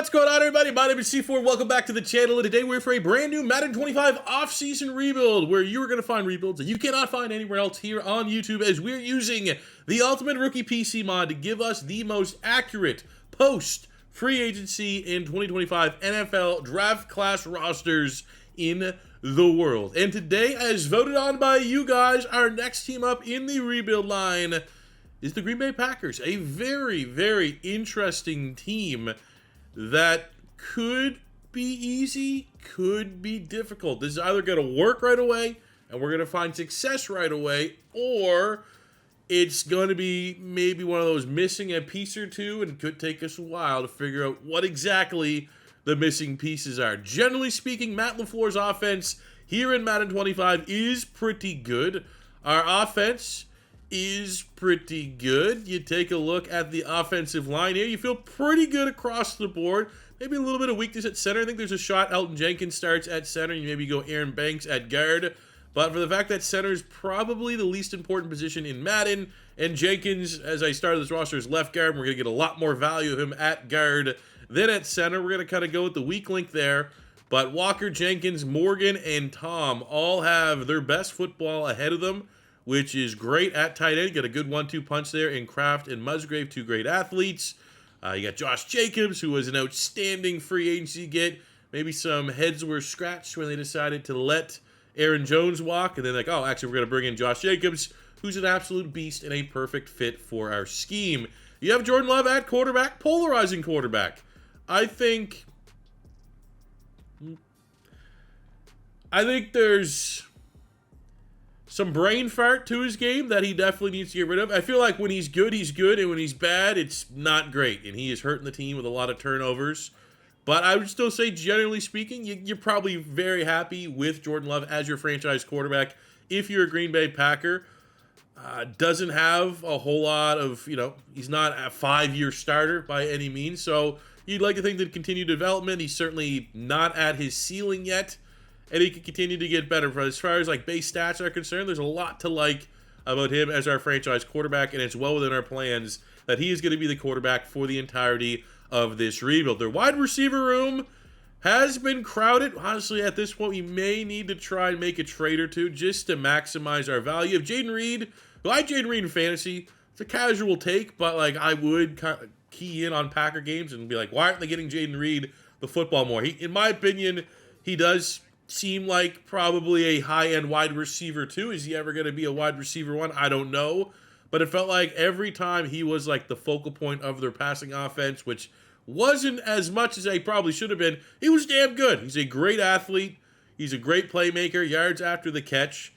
What's going on, everybody? My name is C4. Welcome back to the channel, and today we're for a brand new Madden 25 off-season rebuild, where you're going to find rebuilds that you cannot find anywhere else here on YouTube, as we're using the Ultimate Rookie PC mod to give us the most accurate post-free agency in 2025 NFL draft class rosters in the world. And today, as voted on by you guys, our next team up in the rebuild line is the Green Bay Packers, a very, very interesting team that could be easy, could be difficult. This is either going to work right away and we're going to find success right away, or it's going to be maybe one of those missing a piece or two, and it could take us a while to figure out what exactly the missing pieces are. Generally speaking, Matt LaFleur's offense here in Madden 25 is pretty good. Our offense is pretty good. You take a look at the offensive line here, you feel pretty good across the board. Maybe a little bit of weakness at center. I think there's a shot Elton Jenkins starts at center. You maybe go Aaron Banks at guard. But for the fact that center is probably the least important position in Madden, and Jenkins, as I started this roster, is left guard, and we're going to get a lot more value of him at guard than at center. We're going to kind of go with the weak link there. But Walker, Jenkins, Morgan, and Tom all have their best football ahead of them, which is great at tight end. Got a good 1-2 punch there in Kraft and Musgrave, two great athletes. You got Josh Jacobs, who was an outstanding free agency get. Maybe some heads were scratched when they decided to let Aaron Jones walk. And then like, oh, actually, we're going to bring in Josh Jacobs, who's an absolute beast and a perfect fit for our scheme. You have Jordan Love at quarterback, polarizing quarterback. I think there's some brain fart to his game that he definitely needs to get rid of. I feel like when he's good, and when he's bad, it's not great. And he is hurting the team with a lot of turnovers. But I would still say, generally speaking, you're probably very happy with Jordan Love as your franchise quarterback. If you're a Green Bay Packer, doesn't have a whole lot of, he's not a 5-year starter by any means. So you'd like to think that continued development. He's certainly not at his ceiling yet, and he can continue to get better. But as far as like base stats are concerned, there's a lot to like about him as our franchise quarterback, and it's well within our plans that he is going to be the quarterback for the entirety of this rebuild. Their wide receiver room has been crowded. Honestly, at this point, we may need to try and make a trade or two just to maximize our value. Of Jaden Reed, who I like Jaden Reed in fantasy, it's a casual take, but like I would kind of key in on Packer games and be like, why aren't they getting Jaden Reed the football more? In my opinion, he does seem like probably a high-end wide receiver too. Is he ever going to be a wide receiver one? I don't know. But it felt like every time he was like the focal point of their passing offense, which wasn't as much as they probably should have been, he was damn good. He's a great athlete. He's a great playmaker, yards after the catch.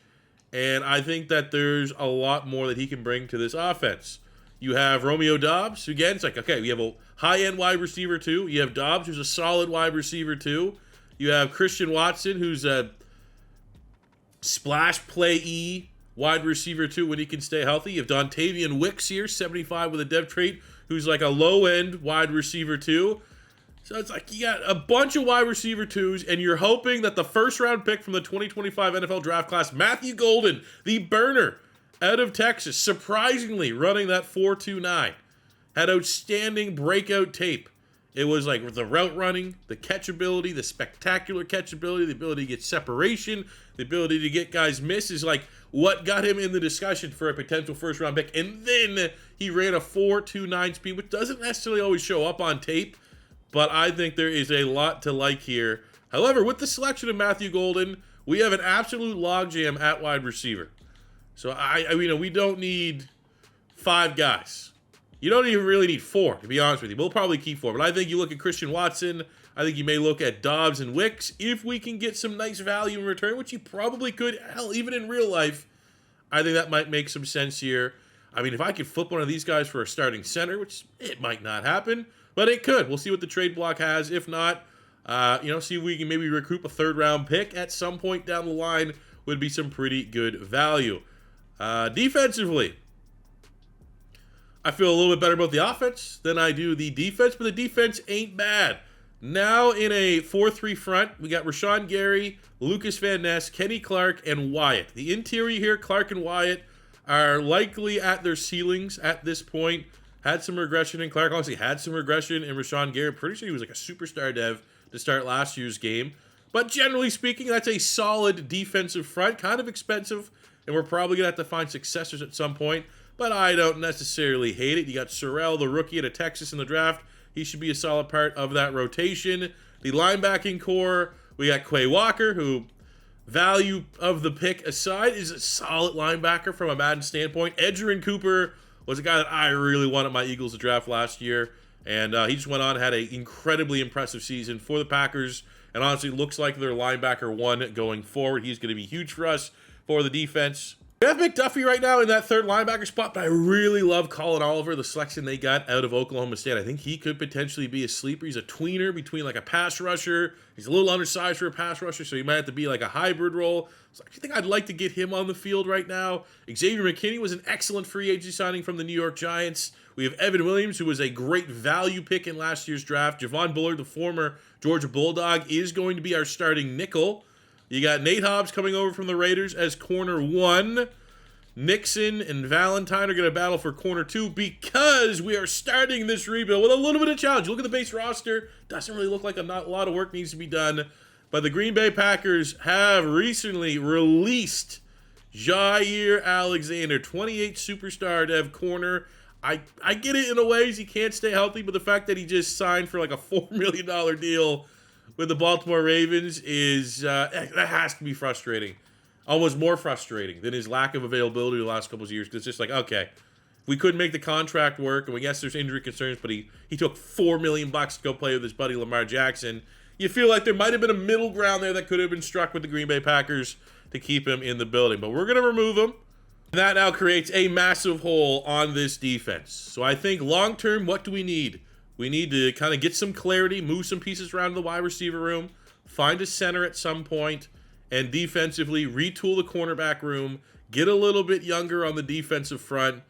And I think that there's a lot more that he can bring to this offense. You have Romeo Doubs. Again, it's like, okay, we have a high-end wide receiver too. You have Doubs, who's a solid wide receiver too. You have Christian Watson, who's a splash play-y wide receiver too when he can stay healthy. You have Dontavian Wicks here, 75 with a dev trait, who's like a low-end wide receiver too. So it's like you got a bunch of wide receiver twos, and you're hoping that the first-round pick from the 2025 NFL draft class, Matthew Golden, the burner out of Texas, surprisingly running that 4.29, had outstanding breakout tape. It was like the route running, the catchability, the spectacular catchability, the ability to get separation, the ability to get guys misses, like what got him in the discussion for a potential first-round pick. And then he ran a 4.29 speed, which doesn't necessarily always show up on tape, but I think there is a lot to like here. However, with the selection of Matthew Golden, we have an absolute logjam at wide receiver. So we don't need 5 guys. You don't even really need 4, to be honest with you. We'll probably keep 4. But I think you look at Christian Watson. I think you may look at Dobbs and Wicks. If we can get some nice value in return, which you probably could, hell, even in real life, I think that might make some sense here. I mean, if I could flip one of these guys for a starting center, which it might not happen, but it could. We'll see what the trade block has. If not, see if we can maybe recoup a 3rd-round pick at some point down the line would be some pretty good value. Defensively, I feel a little bit better about the offense than I do the defense, but the defense ain't bad. Now in a 4-3 front, we got Rashawn Gary, Lucas Van Ness, Kenny Clark, and Wyatt. The interior here, Clark and Wyatt, are likely at their ceilings at this point. had some regression in Clark. Honestly, had some regression in Rashawn Garrett. Pretty sure he was like a superstar dev to start last year's game. But generally speaking, that's a solid defensive front. Kind of expensive, and we're probably going to have to find successors at some point. But I don't necessarily hate it. You got Sorrell, the rookie out of Texas in the draft. He should be a solid part of that rotation. The linebacking core, we got Quay Walker, who, value of the pick aside, is a solid linebacker from a Madden standpoint. Edgerrin Cooper was a guy that I really wanted my Eagles to draft last year. And he just went on and had an incredibly impressive season for the Packers. And honestly, looks like their linebacker one going forward. He's going to be huge for us for the defense. We have McDuffie right now in that third linebacker spot, but I really love Colin Oliver, the selection they got out of Oklahoma State. I think he could potentially be a sleeper. He's a tweener between like a pass rusher. He's a little undersized for a pass rusher, so he might have to be like a hybrid role. So I think I'd like to get him on the field right now. Xavier McKinney was an excellent free agency signing from the New York Giants. We have Evan Williams, who was a great value pick in last year's draft. Javon Bullard, the former Georgia Bulldog, is going to be our starting nickel. You got Nate Hobbs coming over from the Raiders as corner 1. Nixon and Valentine are going to battle for corner 2 because we are starting this rebuild with a little bit of challenge. Look at the base roster. Doesn't really look like a lot of work needs to be done. But the Green Bay Packers have recently released Jair Alexander, 28 superstar dev corner. I get it in a ways he can't stay healthy, but the fact that he just signed for like a $4 million deal with the Baltimore Ravens is that has to be frustrating. Almost more frustrating than his lack of availability the last couple of years. Because it's just like, okay, we couldn't make the contract work, and we guess there's injury concerns, but he took $4 million to go play with his buddy Lamar Jackson. You feel like there might have been a middle ground there that could have been struck with the Green Bay Packers to keep him in the building. But we're going to remove him. And that now creates a massive hole on this defense. So I think long-term, what do we need? We need to kind of get some clarity, move some pieces around the wide receiver room, find a center at some point, and defensively retool the cornerback room, get a little bit younger on the defensive front,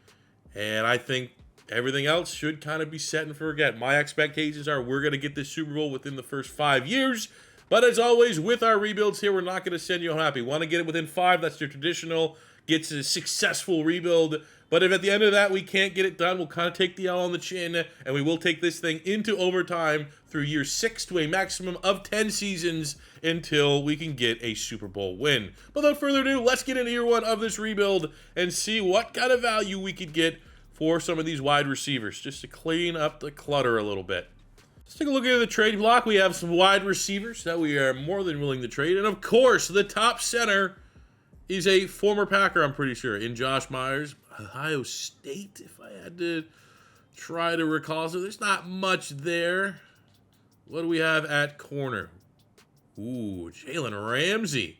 and I think everything else should kind of be set and forget. My expectations are we're going to get this Super Bowl within the first 5 years, but as always, with our rebuilds here, we're not going to send you home happy. Want to get it within 5, that's your traditional, gets a successful rebuild. But if at the end of that we can't get it done, we'll kind of take the L on the chin, and we will take this thing into overtime through year 6 to a maximum of 10 seasons until we can get a Super Bowl win. But without further ado, let's get into year 1 of this rebuild and see what kind of value we could get for some of these wide receivers, just to clean up the clutter a little bit. Let's take a look at the trade block. We have some wide receivers that we are more than willing to trade. And of course, the top center is a former Packer, I'm pretty sure, in Josh Myers. Ohio State, if I had to try to recall. So there's not much there. What do we have at corner? Ooh, Jalen Ramsey.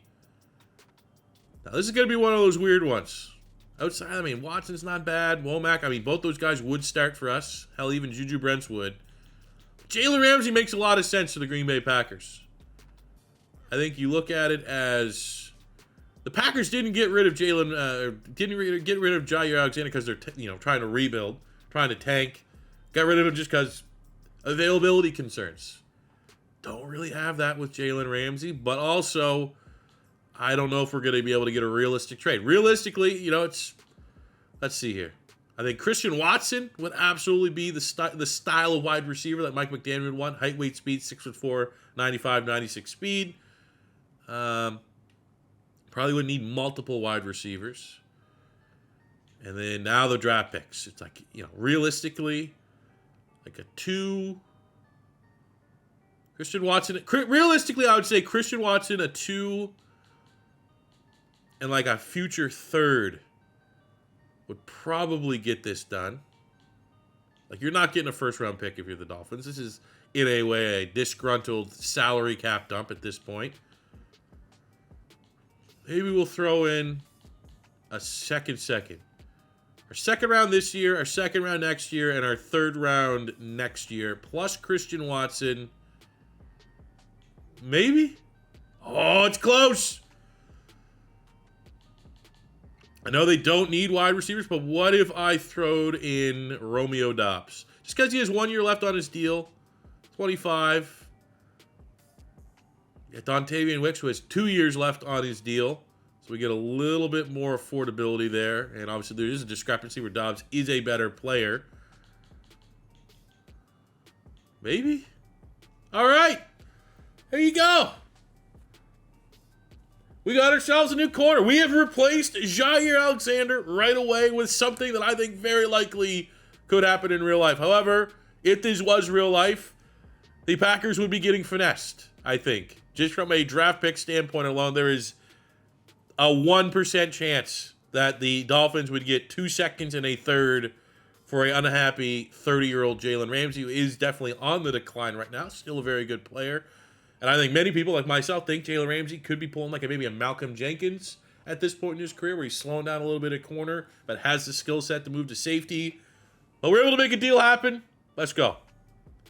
Now, this is going to be one of those weird ones. Outside, I mean, Watson's not bad. Womack, I mean, both those guys would start for us. Hell, even Juju Brents would. Jalen Ramsey makes a lot of sense to the Green Bay Packers. I think you look at it as the Packers didn't get rid of didn't get rid of Jair Alexander because they're trying to rebuild, trying to tank. Got rid of him just because availability concerns. Don't really have that with Jalen Ramsey, but also I don't know if we're going to be able to get a realistic trade. Realistically, let's see here. I think Christian Watson would absolutely be the style of wide receiver that Mike McDaniel would want. Height, weight, speed, 6'4", 95, 96 speed. Probably would need multiple wide receivers. And then now the draft picks. It's like, realistically, like a 2. Christian Watson. Realistically, I would say Christian Watson, a 2, and like a future 3rd would probably get this done. Like, you're not getting a first-round pick if you're the Dolphins. This is, in a way, a disgruntled salary cap dump at this point. Maybe we'll throw in a second. Our second round this year, our second round next year, and our 3rd round next year, plus Christian Watson. Maybe? Oh, it's close. I know they don't need wide receivers, but what if I throwed in Romeo Doubs? Just because he has 1 year left on his deal, 25. Dontavian Wicks, who has 2 years left on his deal. So we get a little bit more affordability there. And obviously there is a discrepancy where Dobbs is a better player. Maybe? All right. There you go. We got ourselves a new corner. We have replaced Jair Alexander right away with something that I think very likely could happen in real life. However, if this was real life, the Packers would be getting finessed, I think. Just from a draft pick standpoint alone, there is a 1% chance that the Dolphins would get 2 seconds and a third for an unhappy 30-year-old Jalen Ramsey, who is definitely on the decline right now. Still a very good player. And I think many people, like myself, think Jalen Ramsey could be pulling like maybe a Malcolm Jenkins at this point in his career, where he's slowing down a little bit at corner, but has the skill set to move to safety. But we're able to make a deal happen. Let's go.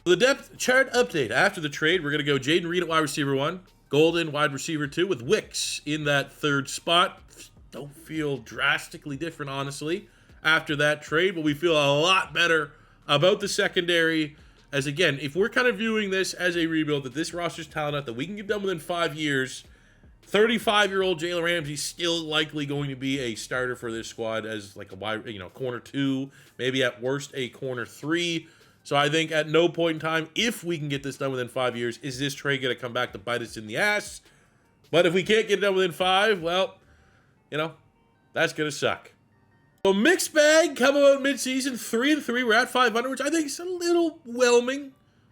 For the depth chart update after the trade, we're going to go Jaden Reed at wide receiver 1, Golden wide receiver 2, with Wicks in that third spot. Don't feel drastically different, honestly, after that trade, but we feel a lot better about the secondary. As again, if we're kind of viewing this as a rebuild, that this roster's talented, that we can get done within 5 years, 35-year-old Jalen Ramsey still likely going to be a starter for this squad as like a wide, corner 2, maybe at worst a corner 3. So I think at no point in time, if we can get this done within 5 years, is this trade going to come back to bite us in the ass. But if we can't get it done within 5, well, that's going to suck. So mixed bag coming out midseason, 3-3. We're at 500, which I think is a little whelming.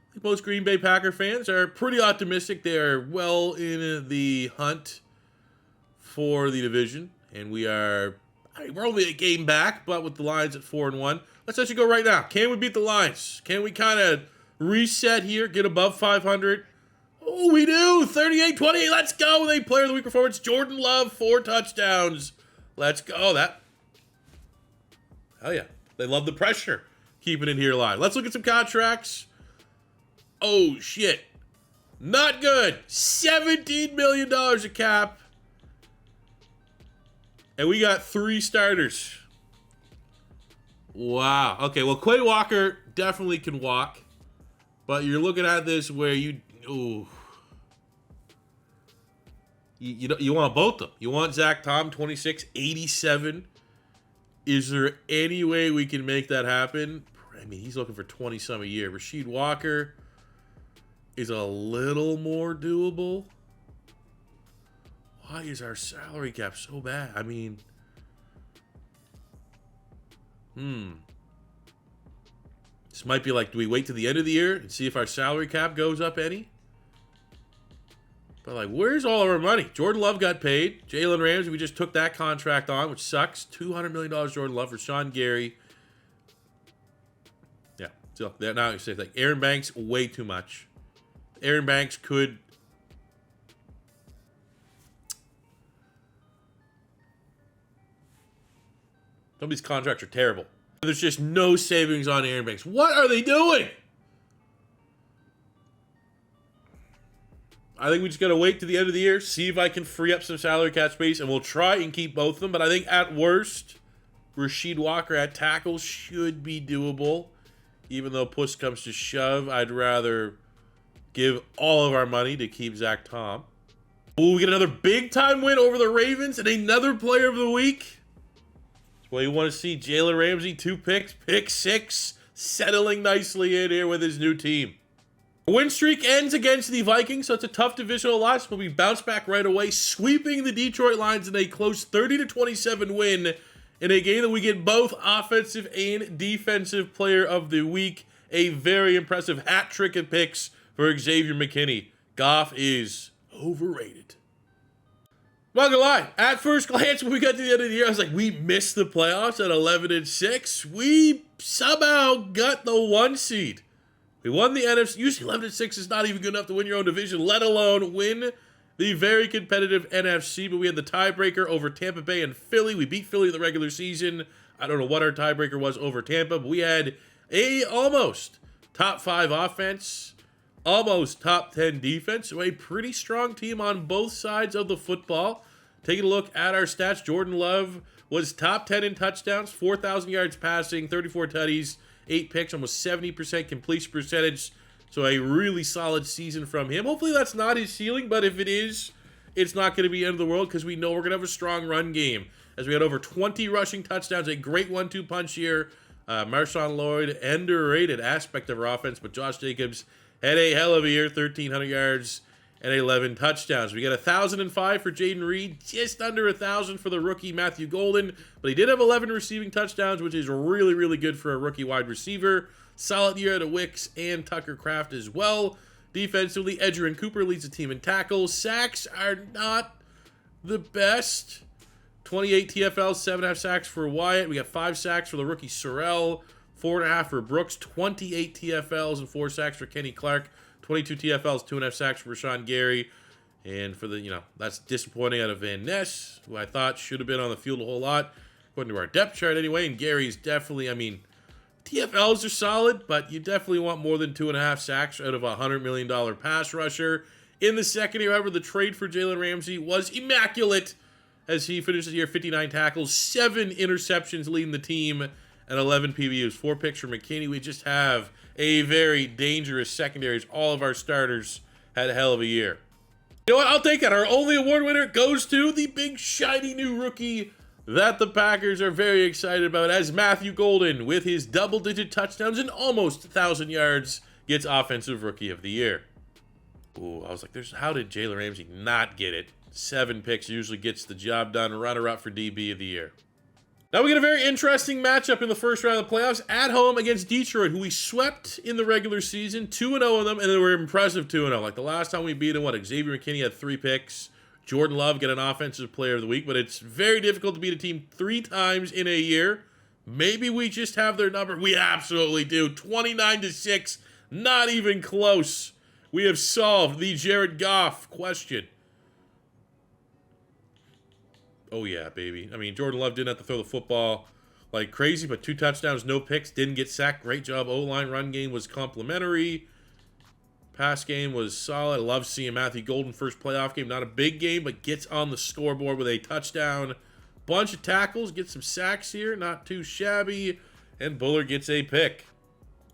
I think most Green Bay Packer fans are pretty optimistic. They are well in the hunt for the division, and we're only a game back, but with the Lions at 4-1. Let's actually go right now. Can we beat the Lions? Can we kind of reset here, get above 500? Oh, we do. 38-20. Let's go with a player of the week performance. Jordan Love, 4 touchdowns. Let's go. Hell yeah. They love the pressure. Keeping it here live. Let's look at some contracts. Oh, shit. Not good. $17 million of cap. And we got 3 starters. Wow. Okay, well, Quay Walker definitely can walk. But you're looking at this where you want both of them. You want Zach Tom, 26, 87. Is there any way we can make that happen? I mean, he's looking for 20-some a year. Rasheed Walker is a little more doable. Why is our salary cap so bad? I mean, this might be like, do we wait to the end of the year and see if our salary cap goes up any? But, like, where's all of our money? Jordan Love got paid. Jalen Ramsey, we just took that contract on, which sucks. $200 million Jordan Love for Sean Gary. Yeah. So, now you say, like, Aaron Banks, way too much. Aaron Banks could... Some of these contracts are terrible. There's just no savings on Aaron Banks. What are they doing? I think we just got to wait to the end of the year, see if I can free up some salary cap space, and we'll try and keep both of them. But I think at worst, Rasheed Walker at tackle should be doable. Even though push comes to shove, I'd rather give all of our money to keep Zach Tom. Ooh, we get another big-time win over the Ravens and another player of the week. That's what you want to see. Jalen Ramsey, 2 picks, pick 6, settling nicely in here with his new team. Win streak ends against the Vikings, so it's a tough divisional loss, but we bounce back right away, sweeping the Detroit Lions in a close 30-27 win in a game that we get both offensive and defensive player of the week. A very impressive hat trick of picks for Xavier McKinney. Goff is overrated. I'm not gonna lie, at first glance when we got to the end of the year, I was like, we missed the playoffs at 11-6. We somehow got the 1 seed. We won the NFC. Usually 11-6 is not even good enough to win your own division, let alone win the very competitive NFC. But we had the tiebreaker over Tampa Bay and Philly. We beat Philly in the regular season. I don't know what our tiebreaker was over Tampa, but we had a almost top 5 offense, almost top 10 defense. So a pretty strong team on both sides of the football. Taking a look at our stats, Jordan Love was top 10 in touchdowns, 4,000 yards passing, 34 tutties, 8 picks, almost 70% completion percentage. So a really solid season from him. Hopefully that's not his ceiling, but if it is, it's not going to be the end of the world because we know we're going to have a strong run game. As we had over 20 rushing touchdowns, a great 1-2 punch here. Marshawn Lloyd, underrated aspect of our offense, but Josh Jacobs had a hell of a year, 1,300 yards and 11 touchdowns. We got 1,005 for Jaden Reed, just under 1,000 for the rookie Matthew Golden, but he did have 11 receiving touchdowns, which is really, really good for a rookie wide receiver. Solid year out of Wicks and Tucker Kraft as well. Defensively, Edgerrin Cooper leads the team in tackles. Sacks are not the best. 28 TFLs, 7.5 sacks for Wyatt. We got 5 sacks for the rookie Sorrell, 4.5 for Brooks, 28 TFLs and 4 sacks for Kenny Clark, 22 TFLs, 2.5 sacks for Rashawn Gary. And for the, that's disappointing out of Van Ness, who I thought should have been on the field a whole lot, according to our depth chart anyway. And Gary's definitely, TFLs are solid, but you definitely want more than 2.5 sacks out of a $100 million pass rusher. In the second year, however, the trade for Jalen Ramsey was immaculate as he finished the year 59 tackles, 7 interceptions leading the team, and 11 PBUs. 4 picks for McKinney. We just have a very dangerous secondaries. All of our starters had a hell of a year. You know what? I'll take it. Our only award winner goes to the big shiny new rookie that the Packers are very excited about, as Matthew Golden, with his double-digit touchdowns and almost 1,000 yards, gets Offensive Rookie of the Year. Ooh, I was like, how did Jalen Ramsey not get it? 7 picks usually gets the job done. Runner-up for DB of the Year. Now we get a very interesting matchup in the first round of the playoffs at home against Detroit, who we swept in the regular season, 2-0 in them, and they were impressive 2-0. Like the last time we beat them, Xavier McKinney had 3 picks. Jordan Love got an Offensive Player of the Week, but it's very difficult to beat a team 3 times in a year. Maybe we just have their number. We absolutely do. 29-6, not even close. We have solved the Jared Goff question. Oh yeah, baby. Jordan Love didn't have to throw the football like crazy, but 2 touchdowns, no picks, didn't get sacked. Great job. O-line run game was complimentary. Pass game was solid. I love seeing Matthew Golden first playoff game. Not a big game, but gets on the scoreboard with a touchdown. Bunch of tackles. Gets some sacks here. Not too shabby. And Buller gets a pick.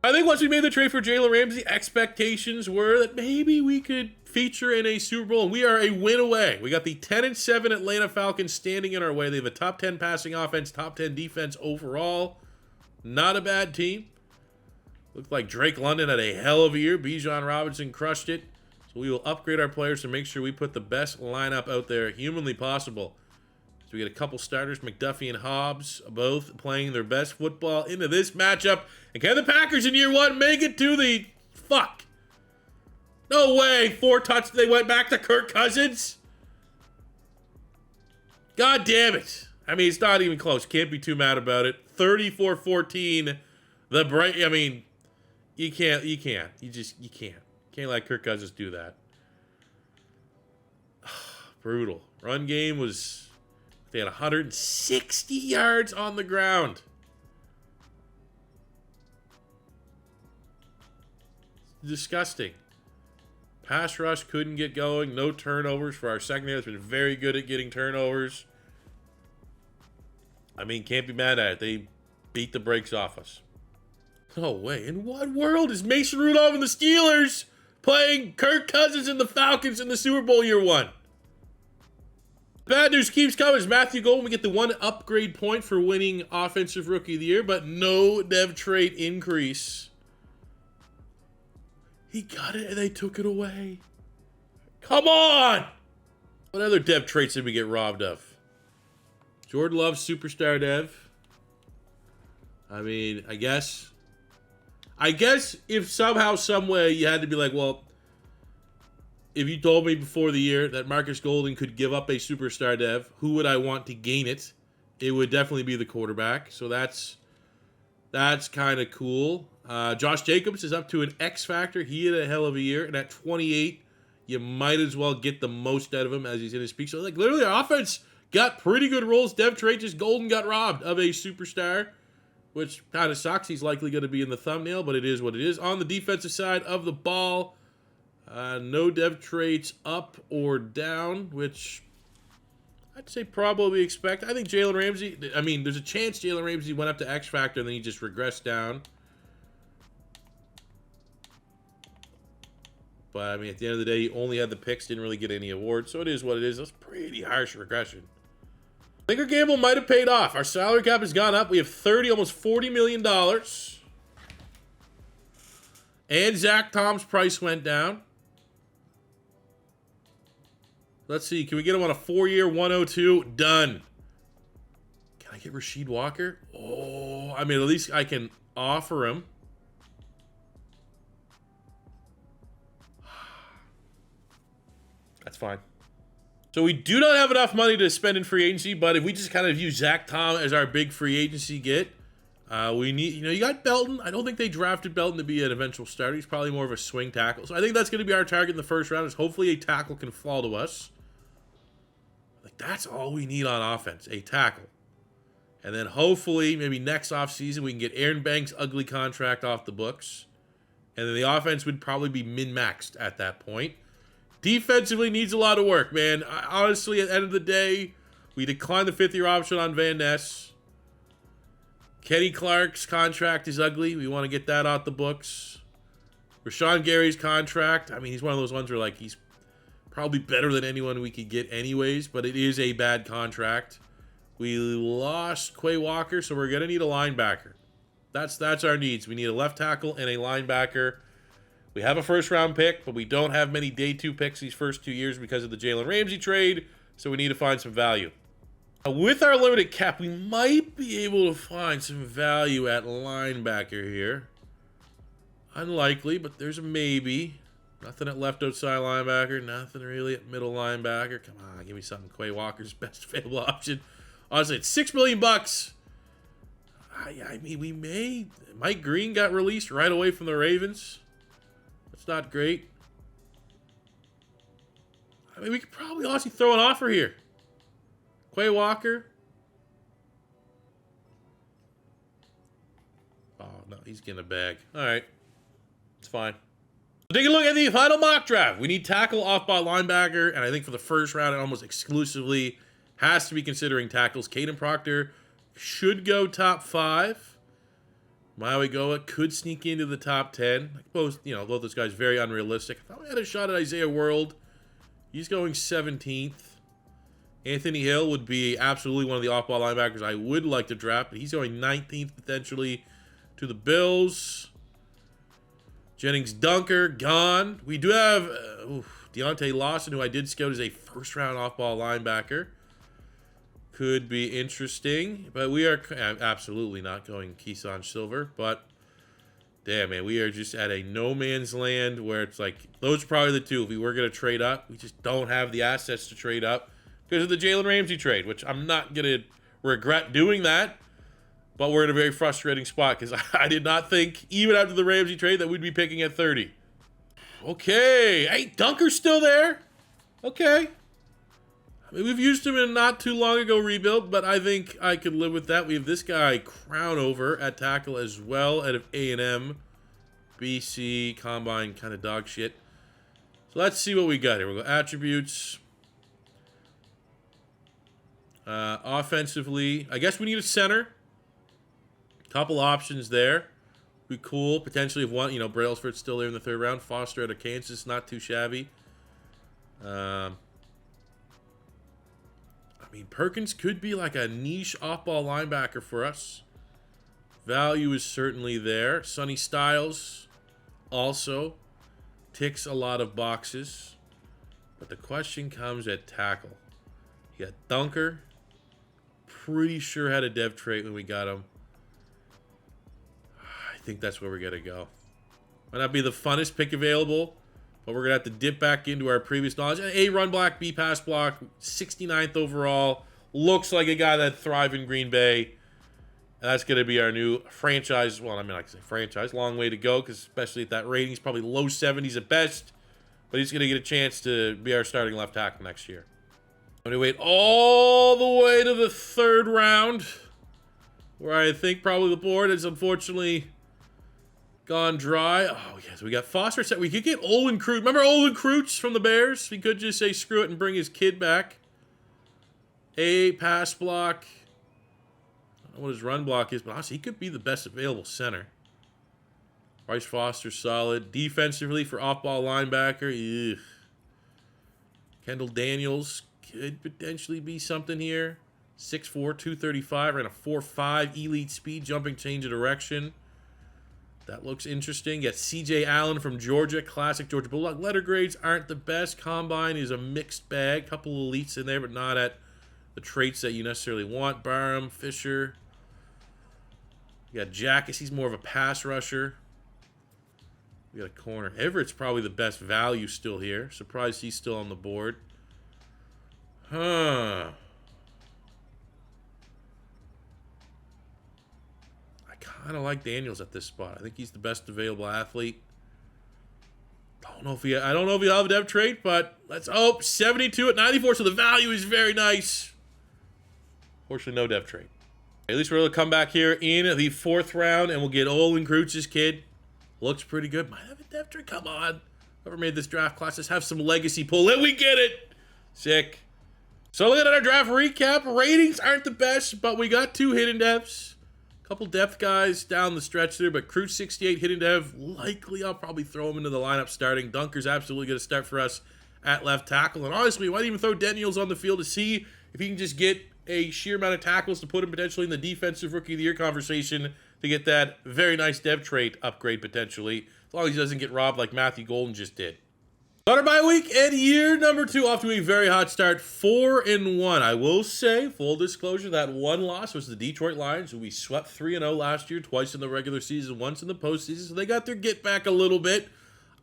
I think once we made the trade for Jalen Ramsey, expectations were that maybe we could feature in a Super Bowl, and we are a win away. We got the 10-7 Atlanta Falcons standing in our way. They have a top 10 passing offense, top 10 defense overall. Not a bad team. Looked like Drake London had a hell of a year. Bijan Robinson crushed it. So we will upgrade our players to make sure we put the best lineup out there humanly possible. So we get a couple starters, McDuffie and Hobbs, both playing their best football into this matchup. And can the Packers in year 1 make it to the... Fuck. No way. 4 touchdowns. They went back to Kirk Cousins. God damn it. It's not even close. Can't be too mad about it. 34-14. The break... You can't. You can't. Can't let Kirk Cousins do that. Brutal. Run game was... They had 160 yards on the ground. Disgusting. Pass rush couldn't get going. No turnovers for our secondary. It's been very good at getting turnovers. Can't be mad at it. They beat the brakes off us. No way. In what world is Mason Rudolph and the Steelers playing Kirk Cousins and the Falcons in the Super Bowl year 1? Bad news keeps coming. As Matthew Golden, we get the 1 upgrade point for winning Offensive Rookie of the Year, but no dev trait increase. He got it and they took it away. Come on! What other dev traits did we get robbed of? Jordan Love, superstar dev. I guess if somehow, some way you had to be like, well, if you told me before the year that Marcus Golden could give up a superstar dev, who would I want to gain it? It would definitely be the quarterback. So that's kind of cool. Josh Jacobs is up to an X factor. He had a hell of a year. And at 28, you might as well get the most out of him as he's in his peak. So literally our offense got pretty good rolls. Dev trait, just Golden got robbed of a superstar, which kind of sucks. He's likely going to be in the thumbnail, but it is what it is. On the defensive side of the ball, no dev traits up or down, which I'd say probably expect. I think Jalen Ramsey, there's a chance Jalen Ramsey went up to X Factor and then he just regressed down. But, at the end of the day, he only had the picks, didn't really get any awards. So it is what it is. That's pretty harsh regression. think our gamble might have paid off. Our salary cap has gone up. We have almost $40 million. And Zach Tom's price went down. Let's see. Can we get him on a 4-year 102? Done. Can I get Rasheed Walker? Oh, I mean, at least I can offer him. That's fine. So we do not have enough money to spend in free agency, but if we just kind of use Zach Tom as our big free agency get, we need, you got Belton. I don't think they drafted Belton to be an eventual starter. He's probably more of a swing tackle. So I think that's going to be our target in the first round, is hopefully a tackle can fall to us. Like, that's all we need on offense, a tackle. And then hopefully, maybe next offseason, we can get Aaron Banks' ugly contract off the books. And then the offense would probably be min-maxed at that point. Defensively needs a lot of work, man. Honestly, at the end of the day, we declined the 5th-year option on Van Ness. Kenny Clark's contract is ugly. We want to get that out the books. Rashawn Gary's contract, I mean, he's one of those ones where, like, he's probably better than anyone we could get anyways, but it is a bad contract. We lost Quay Walker, so we're going to need a linebacker. That's our needs. We need a left tackle and a linebacker. We have a first-round pick, but we don't have many day 2 picks these first 2 years because of the Jalen Ramsey trade, so we need to find some value. Now, with our limited cap, we might be able to find some value at linebacker here. Unlikely, but there's a maybe. Nothing at left outside linebacker, nothing really at middle linebacker. Come on, give me something. Quay Walker's best available option. Honestly, it's $6 million. I mean, we may. Mike Green got released right away from the Ravens. That's not great. I mean, we could probably honestly throw an offer here. Quay Walker. Oh, no, he's getting a bag. All right. It's fine. Take a look at the final mock draft. We need tackle, off-ball linebacker, and I think for the first round, it almost exclusively has to be considering tackles. Caden Proctor should go top 5. Maui Goa could sneak into the top 10. Both those guys very unrealistic. I thought we had a shot at Isaiah World. He's going 17th. Anthony Hill would be absolutely one of the off-ball linebackers I would like to draft, but he's going 19th potentially to the Bills. Jennings Dunker, gone. We do have Deontay Lawson, who I did scout as a first-round off-ball linebacker. Could be interesting, but we are absolutely not going Keyshawn Silver. But damn, man, we are just at a no man's land where it's like those are probably the two. If we were going to trade up, we just don't have the assets to trade up because of the Jalen Ramsey trade, which I'm not going to regret doing that. But we're in a very frustrating spot because I did not think, even after the Ramsey trade, that we'd be picking at 30. Okay, hey, Dunker's still there. Okay. I mean, we've used him in not too long ago rebuild, but I think I could live with that. We have this guy Crown over at tackle as well out of A&M. BC, combine, kind of dog shit. So let's see what we got here. We'll go attributes. Offensively, I guess we need a center. Couple options there. Be cool. Potentially if one, Brailsford's still there in the 3rd round. Foster out of Kansas, not too shabby. I mean, Perkins could be like a niche off-ball linebacker for us. Value is certainly there. Sonny Styles also ticks a lot of boxes. But the question comes at tackle. You got Dunker. Pretty sure had a dev trait when we got him. I think that's where we're going to go. Might not be the funnest pick available, but we're going to have to dip back into our previous knowledge. A run block, B pass block, 69th overall. Looks like a guy that thrive in Green Bay. And that's going to be our new franchise. Well, I mean, I can say franchise. Long way to go, because especially at that rating, he's probably low 70s at best. But he's going to get a chance to be our starting left tackle next year. I'm going to wait all the way to the 3rd round, where I think probably the board has unfortunately gone dry. Oh, yes, we got Foster set. We could get Olin Kreutz. Remember Olin Kreutz from the Bears? We could just say screw it and bring his kid back. A pass block. I don't know what his run block is, but honestly, he could be the best available center. Bryce Foster, solid. Defensively for off-ball linebacker. Ugh. Kendall Daniels could potentially be something here. 6'4", 235, ran a 4.5 elite speed, jumping change of direction. That looks interesting. Got C.J. Allen from Georgia, classic Georgia Bulldog. Letter grades aren't the best. Combine is a mixed bag. Couple elites in there, but not at the traits that you necessarily want. Barham, Fisher. You got Jackus. He's more of a pass rusher. We got a corner. Everett's probably the best value still here. Surprised he's still on the board. Huh. I kind of like Daniels at this spot. I think he's the best available athlete. I don't know if he'll have a depth trait, but let's hope. 72 at 94, so the value is very nice. Fortunately, no depth trait. At least we're able to come back here in the 4th round, and we'll get Olin Kreutz's kid. Looks pretty good. Might have a depth trait. Come on. Whoever made this draft class, just have some legacy pull. Let we get it. Sick. So looking at our draft recap, ratings aren't the best, but we got 2 hidden devs. A couple depth guys down the stretch there, but Kreutz 68 hidden dev. Likely I'll probably throw him into the lineup starting. Dunker's absolutely going to start for us at left tackle. And honestly, we might even throw Daniels on the field to see if he can just get a sheer amount of tackles to put him potentially in the defensive rookie of the year conversation to get that very nice dev trait upgrade potentially, as long as he doesn't get robbed like Matthew Golden just did. Starter bye week and year number 2 off to a very hot start, 4-1. I will say, full disclosure, that one loss was the Detroit Lions, who we swept 3-0 last year, twice in the regular season, once in the postseason, so they got their get back a little bit.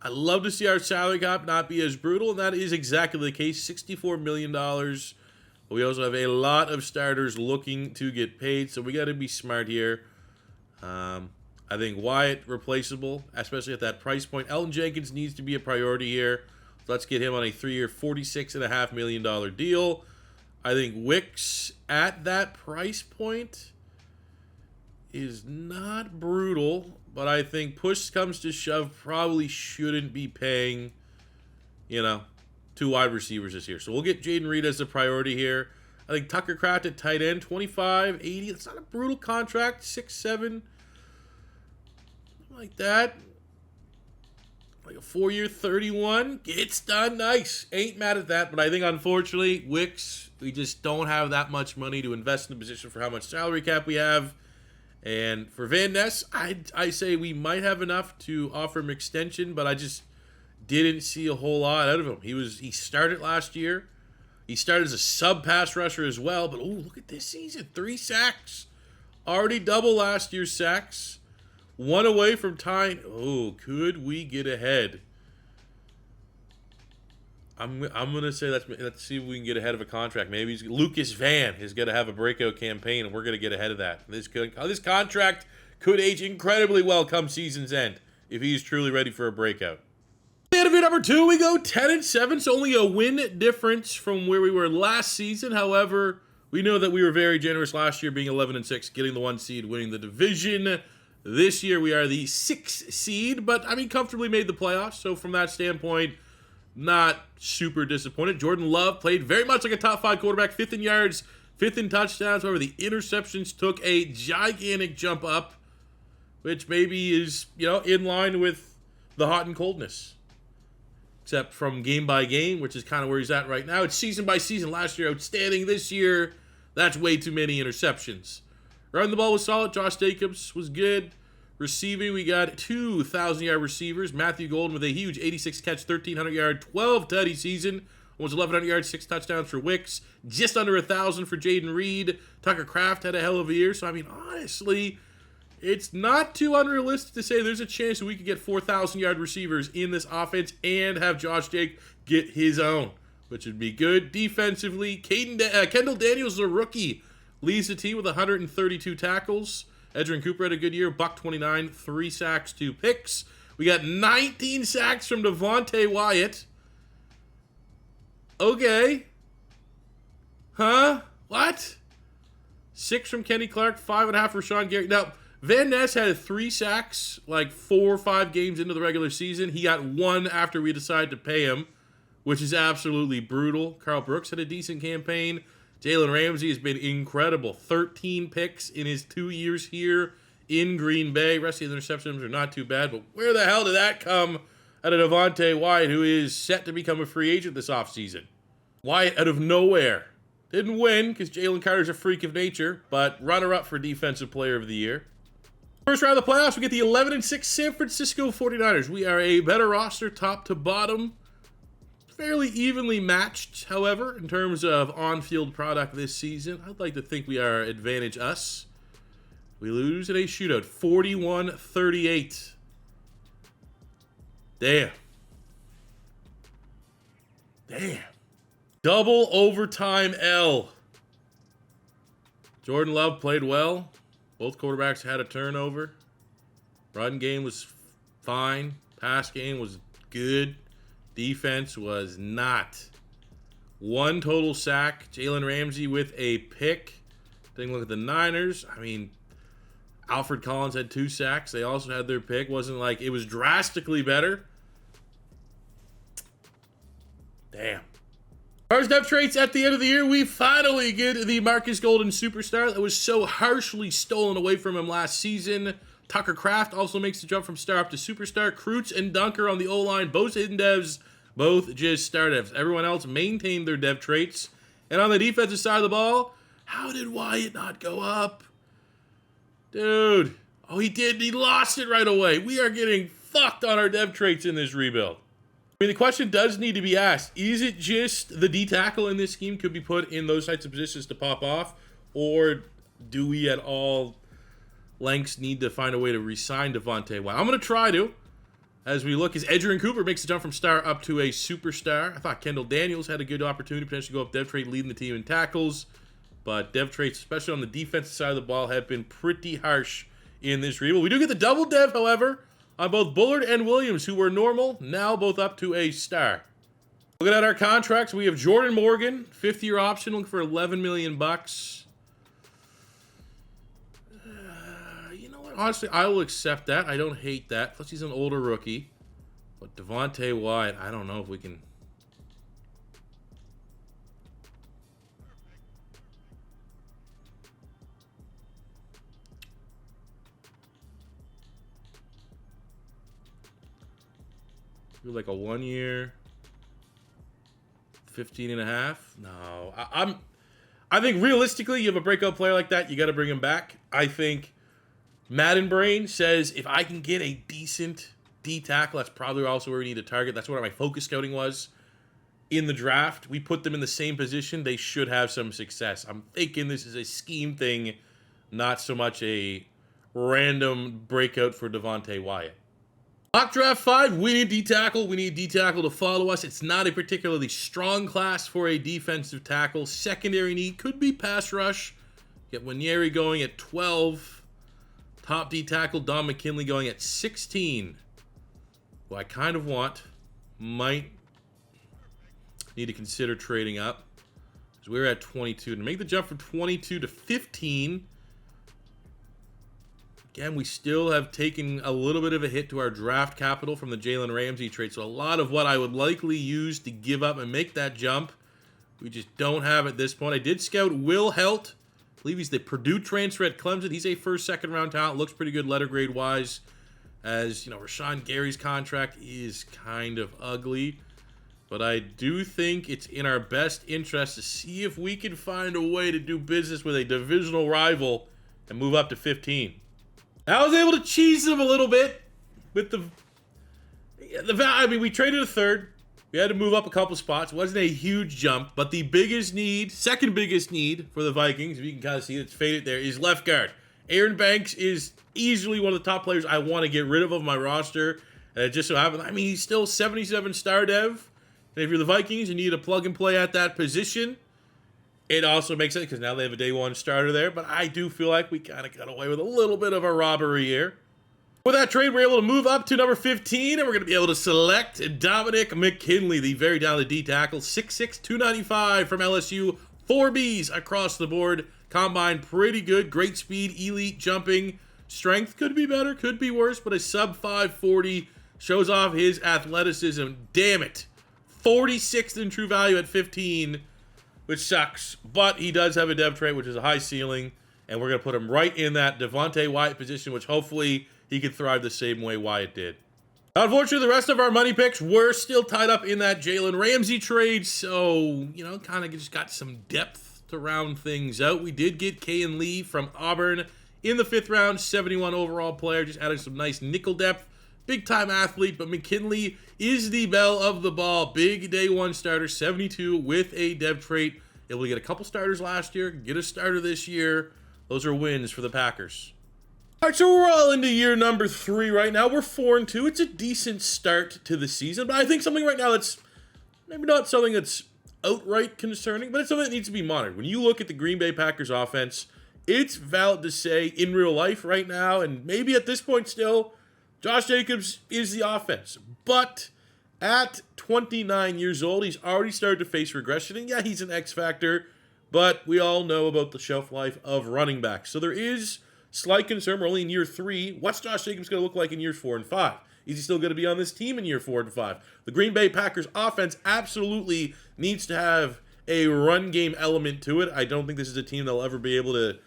I love to see our salary cap not be as brutal, and that is exactly the case, $64 million. But we also have a lot of starters looking to get paid, so we got to be smart here. I think Wyatt replaceable, especially at that price point. Elton Jenkins needs to be a priority here. So let's get him on a 3-year, $46.5 million deal. I think Wicks at that price point is not brutal, but I think push comes to shove, probably shouldn't be paying, 2 wide receivers this year. So we'll get Jaden Reed as a priority here. I think Tucker Kraft at tight end, 25, 80. It's not a brutal contract, 6'7", like that. Like a 4-year, 31. Gets done. Nice. Ain't mad at that, but I think, unfortunately, Wicks, we just don't have that much money to invest in the position for how much salary cap we have. And for Van Ness, I say we might have enough to offer him extension, but I just didn't see a whole lot out of him. He started last year. He started as a sub-pass rusher as well, but look at this season. 3 sacks. Already double last year's sacks. 1 away from tying. Could we get ahead? I'm gonna say let's see if we can get ahead of a contract. Maybe Lucas Van is gonna have a breakout campaign, and we're gonna get ahead of that. This contract could age incredibly well come season's end if he's truly ready for a breakout. Interview number 2, we go 10-7. It's only a win difference from where we were last season. However, we know that we were very generous last year, being 11-6, getting the 1 seed, winning the division. This year we are the 6th seed, but comfortably made the playoffs. So from that standpoint, not super disappointed. Jordan Love played very much like a top 5 quarterback, 5th in yards, 5th in touchdowns. However, the interceptions took a gigantic jump up, which maybe is, in line with the hot and coldness. Except from game by game, which is kind of where he's at right now. It's season by season. Last year, outstanding. This year, that's way too many interceptions. Running the ball was solid. Josh Jacobs was good. Receiving, we got 2 1,000-yard receivers. Matthew Golden with a huge 86-catch, 1,300-yard, 12-tutty season. Almost 1,100 yards, 6 touchdowns for Wicks. Just under 1,000 for Jaden Reed. Tucker Kraft had a hell of a year. So, honestly, it's not too unrealistic to say there's a chance that we could get 4,000-yard receivers in this offense and have Josh Jake get his own, which would be good. Defensively, Kendall Daniels, a rookie, leads the team with 132 tackles. Edgerrin Cooper had a good year, $129, 3 sacks, 2 picks. We got 19 sacks from Devontae Wyatt. Okay. Huh? What? 6 from Kenny Clark, 5.5 for Sean Gary. Now, Van Ness had 3 sacks like 4 or 5 games into the regular season. He got 1 after we decided to pay him, which is absolutely brutal. Carl Brooks had a decent campaign. Jalen Ramsey has been incredible. 13 picks in his 2 years here in Green Bay. Rest of the interceptions are not too bad, but where the hell did that come out of Devontae Wyatt, who is set to become a free agent this offseason? Wyatt out of nowhere. Didn't win because Jalen Carter's a freak of nature, but runner-up for Defensive Player of the Year. First round of the playoffs, we get the 11-6 San Francisco 49ers. We are a better roster top to bottom. Fairly evenly matched, however, in terms of on-field product this season. I'd like to think we are advantage us. We lose in a shootout, 41-38. Damn. Damn. Double overtime L. Jordan Love played well. Both quarterbacks had a turnover. Run game was fine. Pass game was good. Defense was not. One total sack. Jalen Ramsey with a pick. Taking a look at the Niners. I mean, Alfred Collins had 2 sacks. They also had their pick. Wasn't like it was drastically better. Damn. As depth traits at the end of the year, we finally get the Marcus Golden superstar that was so harshly stolen away from him last season. Tucker Kraft also makes the jump from star up to superstar. Kreutz and Dunker on the O-line, both hidden devs, both just star devs. Everyone else maintained their dev traits. And on the defensive side of the ball, how did Wyatt not go up? Dude. Oh, he did. He lost it right away. We are getting fucked on our dev traits in this rebuild. I mean, the question does need to be asked. Is it just the D tackle in this scheme could be put in those types of positions to pop off? Or do we at all lengths need to find a way to re-sign Devontae Wyatt? I'm going to try to. As we look, as Edgerrin Cooper makes the jump from star up to a superstar. I thought Kendall Daniels had a good opportunity to potentially go up dev trait, leading the team in tackles. But dev traits, especially on the defensive side of the ball, have been pretty harsh in this rebuild. We do get the double dev, however, on both Bullard and Williams, who were normal, now both up to a star. Looking at our contracts, we have Jordan Morgan, 5th-year option, looking for $11 million. You know what? Honestly, I will accept that. I don't hate that. Plus, he's an older rookie. But Devontae Wyatt, I don't know if we can... like a 1 year, 15.5. No, I think realistically, you have a breakout player like that, you got to bring him back. I think Madden Brain says if I can get a decent D tackle, that's probably also where we need to target. That's where my focus scouting was in the draft. We put them in the same position. They should have some success. I'm thinking this is a scheme thing, not so much a random breakout for Devontae Wyatt. Mock Draft 5, we need D-tackle. We need D-tackle to follow us. It's not a particularly strong class for a defensive tackle. Secondary need could be pass rush. Get Winieri going at 12. Top D-tackle, Don McKinley going at 16. Who I kind of want. Might need to consider trading up. Because we're at 22. To make the jump from 22 to 15... Again, we still have taken a little bit of a hit to our draft capital from the Jalen Ramsey trade. So a lot of what I would likely use to give up and make that jump, we just don't have at this point. I did scout Will Helt. I believe he's the Purdue transfer at Clemson. He's a first, second round talent. Looks pretty good letter grade wise. As you know, Rashawn Gary's contract is kind of ugly. But I do think it's in our best interest to see if we can find a way to do business with a divisional rival and move up to 15. I was able to cheese them a little bit with I mean, we traded a third. We had to move up a couple spots. It wasn't a huge jump, but the biggest need, second biggest need for the Vikings, if you can kind of see it's faded there, is left guard. Aaron Banks is easily one of the top players I want to get rid of my roster. And it just so happens, I mean, he's still 77 star dev. And if you're the Vikings, you need a plug and play at that position. It also makes sense because now they have a day one starter there, but I do feel like we kind of got away with a little bit of a robbery here. With that trade, we're able to move up to number 15, and we're going to be able to select Dominic McKinley, the very down the D tackle, 6'6", 295 from LSU, 4 Bs across the board. Combine pretty good, great speed, elite jumping. Strength could be better, could be worse, but a sub 540 shows off his athleticism. Damn it. 46th in true value at 15. Which sucks, but he does have a dev trait, which is a high ceiling, and we're going to put him right in that Devontae Wyatt position, which hopefully he can thrive the same way Wyatt did. Unfortunately, the rest of our money picks were still tied up in that Jalen Ramsey trade, so, you know, kind of just got some depth to round things out. We did get Kayan Lee from Auburn in the 5th round, 71 overall player, just adding some nice nickel depth. Big-time athlete, but McKinley is the belle of the ball. Big day 1 starter, 72 with a dev trait. Able to get a couple starters last year, get a starter this year. Those are wins for the Packers. All right, so we're all into year number 3 right now. We're 4-2. It's a decent start to the season, but I think something right now that's maybe not something that's outright concerning, but it's something that needs to be monitored. When you look at the Green Bay Packers offense, it's valid to say in real life right now, and maybe at this point still, Josh Jacobs is the offense, but at 29 years old, he's already started to face regression. And yeah, he's an X factor, but we all know about the shelf life of running backs. So there is slight concern. We're only in year 3. What's Josh Jacobs going to look like in years 4 and 5? Is he still going to be on this team in year 4 and 5? The Green Bay Packers offense absolutely needs to have a run game element to it. I don't think this is a team that'll ever be able to,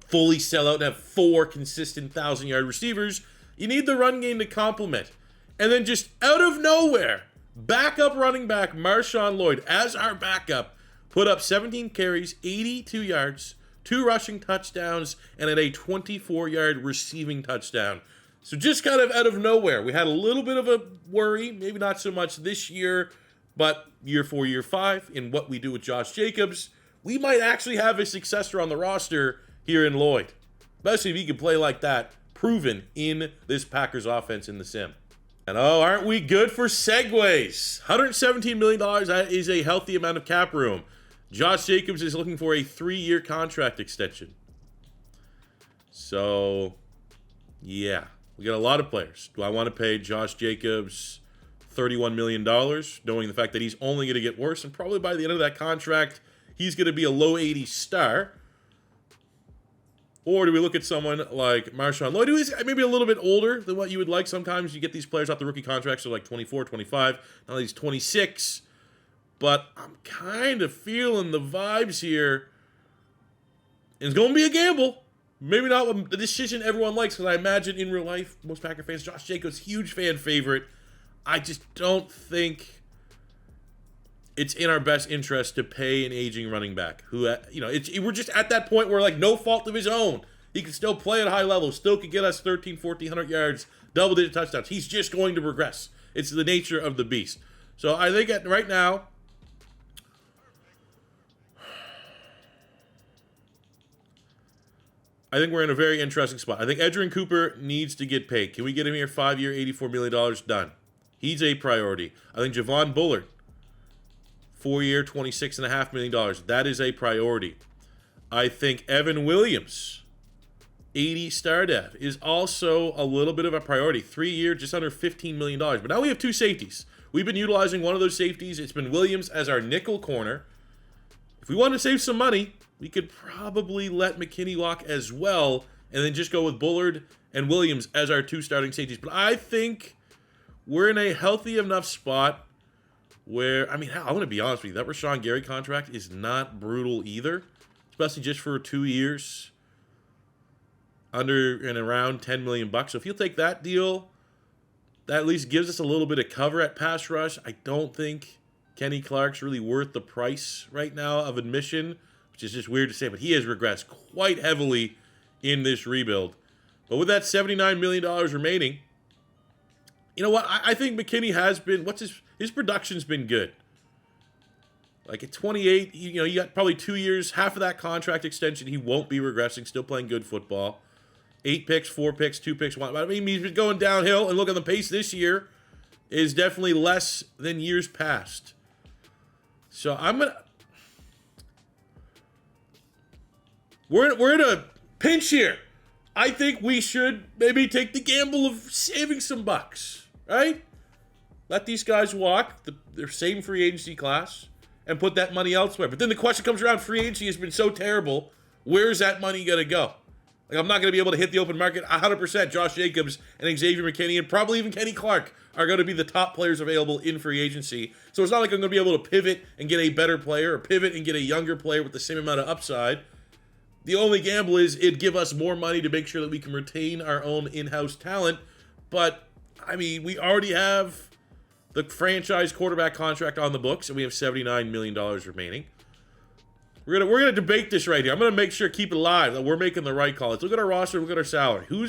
fully sell out and have 4 consistent 1,000-yard receivers. You need the run game to complement. And then just out of nowhere, backup running back Marshawn Lloyd, as our backup, put up 17 carries, 82 yards, 2 rushing touchdowns, and had a 24-yard receiving touchdown. So just kind of out of nowhere, we had a little bit of a worry, maybe not so much this year, but year 4, year 5, in what we do with Josh Jacobs, we might actually have a successor on the roster here in Lloyd, especially if he can play like that, proven in this Packers offense in the sim. And oh, aren't we good for segues? $117 million, that is a healthy amount of cap room. Josh Jacobs is looking for a 3-year contract extension. So, yeah, we got a lot of players. Do I want to pay Josh Jacobs $31 million, knowing the fact that he's only going to get worse, and probably by the end of that contract, he's going to be a low 80 star? Or do we look at someone like Marshawn Lloyd, who is maybe a little bit older than what you would like? Sometimes you get these players off the rookie contracts, so like 24, 25. Now he's 26. But I'm kind of feeling the vibes here. It's going to be a gamble. Maybe not the decision everyone likes, because I imagine in real life, most Packer fans, Josh Jacobs, huge fan favorite. I just don't think it's in our best interest to pay an aging running back who, we're just at that point where, like, no fault of his own. He can still play at a high level, still could get us 13, 1,400 yards, double-digit touchdowns. He's just going to regress. It's the nature of the beast. So I think right now, I think we're in a very interesting spot. I think Edgerrin Cooper needs to get paid. Can we get him here 5-year, $84 million? Done. He's a priority. I think Javon Bullard, 4-year, $26.5 million. That is a priority. I think Evan Williams, 80 star dev, is also a little bit of a priority. 3-year, just under $15 million. But now we have 2 safeties. We've been utilizing one of those safeties. It's been Williams as our nickel corner. If we want to save some money, we could probably let McKinney walk as well, and then just go with Bullard and Williams as our 2 starting safeties. But I think we're in a healthy enough spot where, I'm going to be honest with you, that Rashawn Gary contract is not brutal either, especially just for 2 years, under and around $10 million. So if you'll take that deal, that at least gives us a little bit of cover at pass rush. I don't think Kenny Clark's really worth the price right now of admission, which is just weird to say, but he has regressed quite heavily in this rebuild. But with that $79 million remaining, you know what? I think McKinney has been, his production's been good. Like at 28, you got probably 2 years, half of that contract extension, he won't be regressing, still playing good football. 8 picks, 4 picks, 2 picks, 1. I mean, he's been going downhill, and look at the pace this year is definitely less than years past. So we're in a pinch here. I think we should maybe take the gamble of saving some bucks, right? Let these guys walk, their same free agency class, and put that money elsewhere. But then the question comes around, free agency has been so terrible, where's that money going to go? Like, I'm not going to be able to hit the open market. 100% Josh Jacobs and Xavier McKinney and probably even Kenny Clark are going to be the top players available in free agency. So it's not like I'm going to be able to pivot and get a better player or pivot and get a younger player with the same amount of upside. The only gamble is it'd give us more money to make sure that we can retain our own in-house talent. But, I mean, we already have the franchise quarterback contract on the books, and we have $79 million remaining. We're gonna debate this right here. I'm gonna make sure, keep it live, that we're making the right call. Let's look at our roster, look at our salary. Who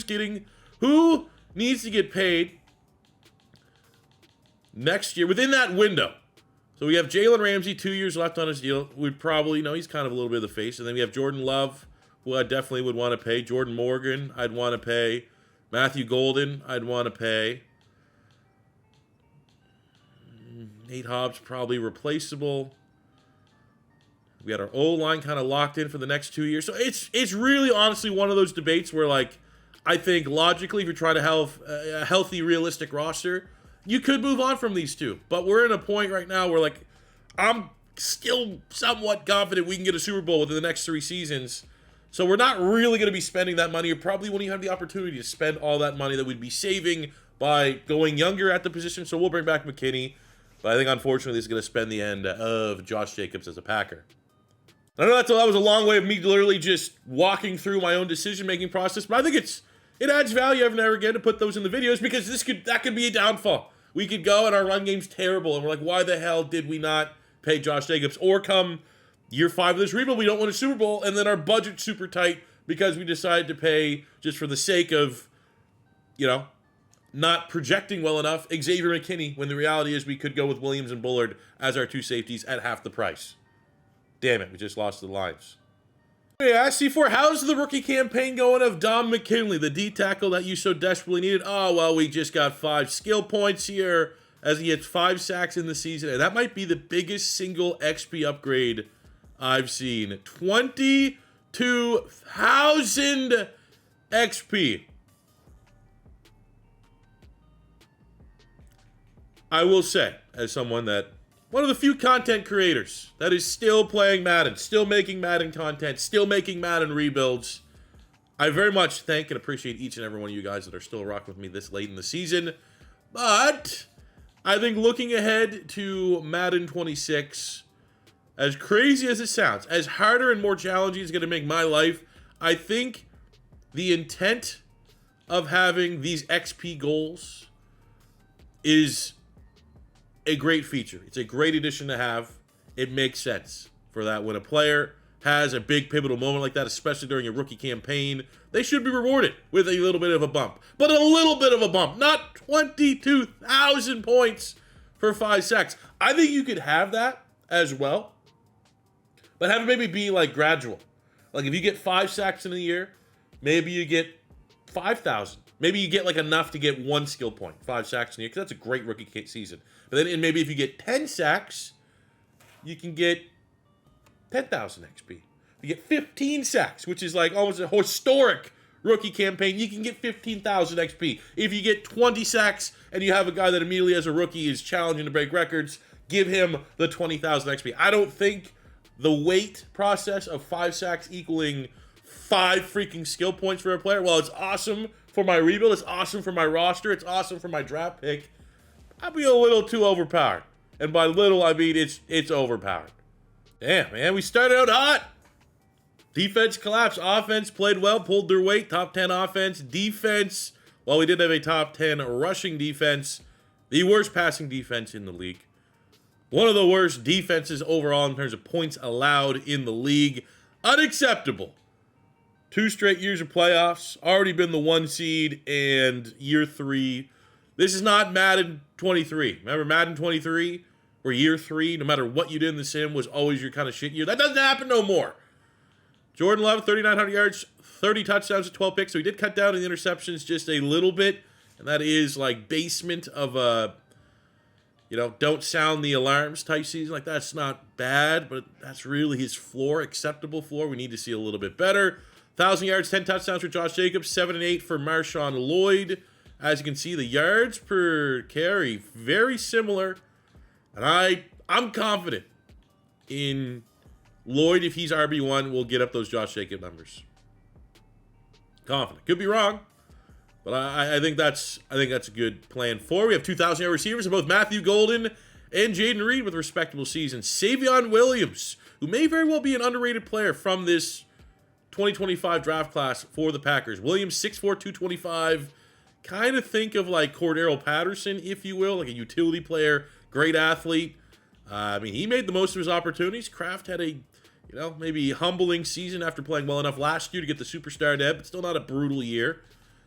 needs to get paid next year within that window? So we have Jalen Ramsey, 2 years left on his deal. We'd probably, he's kind of a little bit of the face. And then we have Jordan Love, who I definitely would want to pay. Jordan Morgan, I'd want to pay. Matthew Golden, I'd want to pay. Nate Hobbs, probably replaceable. We had our O-line kind of locked in for the next 2 years. So it's really honestly one of those debates where, like, I think logically, if you're trying to have a healthy, realistic roster, you could move on from these two. But we're in a point right now where, like, I'm still somewhat confident we can get a Super Bowl within the next 3 seasons. So we're not really going to be spending that money, or probably won't even have the opportunity to spend all that money that we'd be saving by going younger at the position. So we'll bring back McKinney. But I think, unfortunately, this is going to spend the end of Josh Jacobs as a Packer. I know that was a long way of me literally just walking through my own decision-making process, but I think it adds value every now and again to put those in the videos, because that could be a downfall. We could go and our run game's terrible, and we're like, why the hell did we not pay Josh Jacobs? Or come year 5 of this rebuild, we don't win a Super Bowl, and then our budget's super tight because we decided to pay just for the sake of, not projecting well enough, Xavier McKinney, when the reality is we could go with Williams and Bullard as our 2 safeties at half the price. Damn it, we just lost the Lions. Yeah, C4, how's the rookie campaign going of Dom McKinley, the D tackle that you so desperately needed? Oh, well, we just got 5 skill points here as he gets 5 sacks in the season, and that might be the biggest single XP upgrade I've seen. 22,000 XP. I will say, as someone that, one of the few content creators that is still playing Madden, still making Madden content, still making Madden rebuilds, I very much thank and appreciate each and every one of you guys that are still rocking with me this late in the season. But I think looking ahead to Madden 26, as crazy as it sounds, as harder and more challenging it's going to make my life, I think the intent of having these XP goals is a great feature. It's a great addition to have. It makes sense for that. When a player has a big pivotal moment like that, especially during a rookie campaign, they should be rewarded with a little bit of a bump. But a little bit of a bump, not 22,000 points for 5 sacks. I think you could have that as well, but have it maybe be like gradual. Like if you get 5 sacks in a year, maybe you get 5,000. Maybe you get like enough to get 1 skill point, 5 sacks in a year, because that's a great rookie season. But then, and maybe if you get 10 sacks, you can get 10,000 XP. If you get 15 sacks, which is like almost a historic rookie campaign, you can get 15,000 XP. If you get 20 sacks and you have a guy that immediately as a rookie is challenging to break records, give him the 20,000 XP. I don't think the weight process of 5 sacks equaling 5 freaking skill points for a player, well, it's awesome for my rebuild, it's awesome for my roster, it's awesome for my draft pick, I'd be a little too overpowered. And by little, I mean it's overpowered. Damn, man, we started out hot. Defense collapsed. Offense played well, pulled their weight. Top 10 offense. Defense, while we did have a top 10 rushing defense, the worst passing defense in the league. One of the worst defenses overall in terms of points allowed in the league. Unacceptable. 2 straight years of playoffs. Already been the 1 seed, and year 3. This is not Madden 23. Remember Madden 23? Where year 3, no matter what you did in the sim, was always your kind of shit year. That doesn't happen no more. Jordan Love, 3,900 yards, 30 touchdowns, 12 picks. So he did cut down in the interceptions just a little bit. And that is like basement of a, don't sound the alarms type season. Like, that's not bad, but that's really his floor, acceptable floor. We need to see a little bit better. 1,000 yards, 10 touchdowns for Josh Jacobs, 7 and 8 for Marshawn Lloyd. As you can see, the yards per carry, very similar. And I'm confident in Lloyd, if he's RB1, will get up those Josh Jacobs numbers. Confident. Could be wrong, but I think that's a good plan for. We have 2,000-yard receivers in both Matthew Golden and Jaden Reed with respectable seasons. Savion Williams, who may very well be an underrated player from this 2025 draft class for the Packers. Williams, 6'4", 225. Kind of think of like Cordero Patterson, if you will, like a utility player, great athlete. He made the most of his opportunities. Kraft had a You know, maybe humbling season after playing well enough last year to get the superstar deb, but still not a brutal year.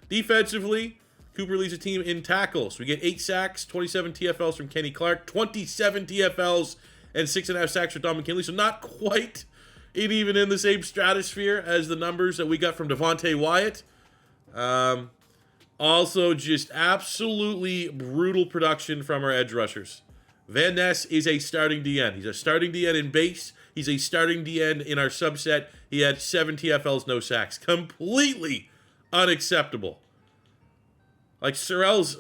Defensively, Cooper leads the team in tackles. We get 8 sacks, 27 TFLs from Kenny Clark, 27 TFLs, and 6.5 sacks for Don McKinley. So not quite even in the same stratosphere as the numbers that we got from Devontae Wyatt. Also, just absolutely brutal production from our edge rushers. Van Ness is a starting DN. He's a starting DN in base. He's a starting DN in our subset. He had 7 TFLs, no sacks. Completely unacceptable. Like, Sorrell's,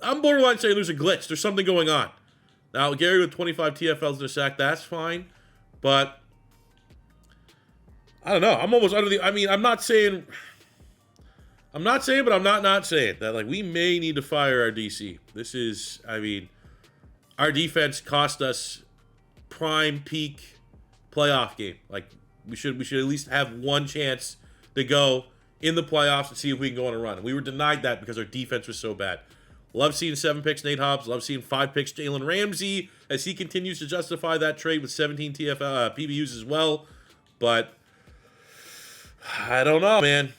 I'm borderline saying there's a glitch. There's something going on. Now, Gary with 25 TFLs and a sack, that's fine. But, I don't know. I'm almost under the, I mean, I'm not saying, but I'm not saying that, like, we may need to fire our DC. This is, I mean, our defense cost us prime peak playoff game. Like, we should at least have one chance to go in the playoffs and see if we can go on a run. And we were denied that because our defense was so bad. Love seeing 7 picks, Nate Hobbs. Love seeing 5 picks, Jalen Ramsey, as he continues to justify that trade with 17 PBUs as well. But I don't know, man.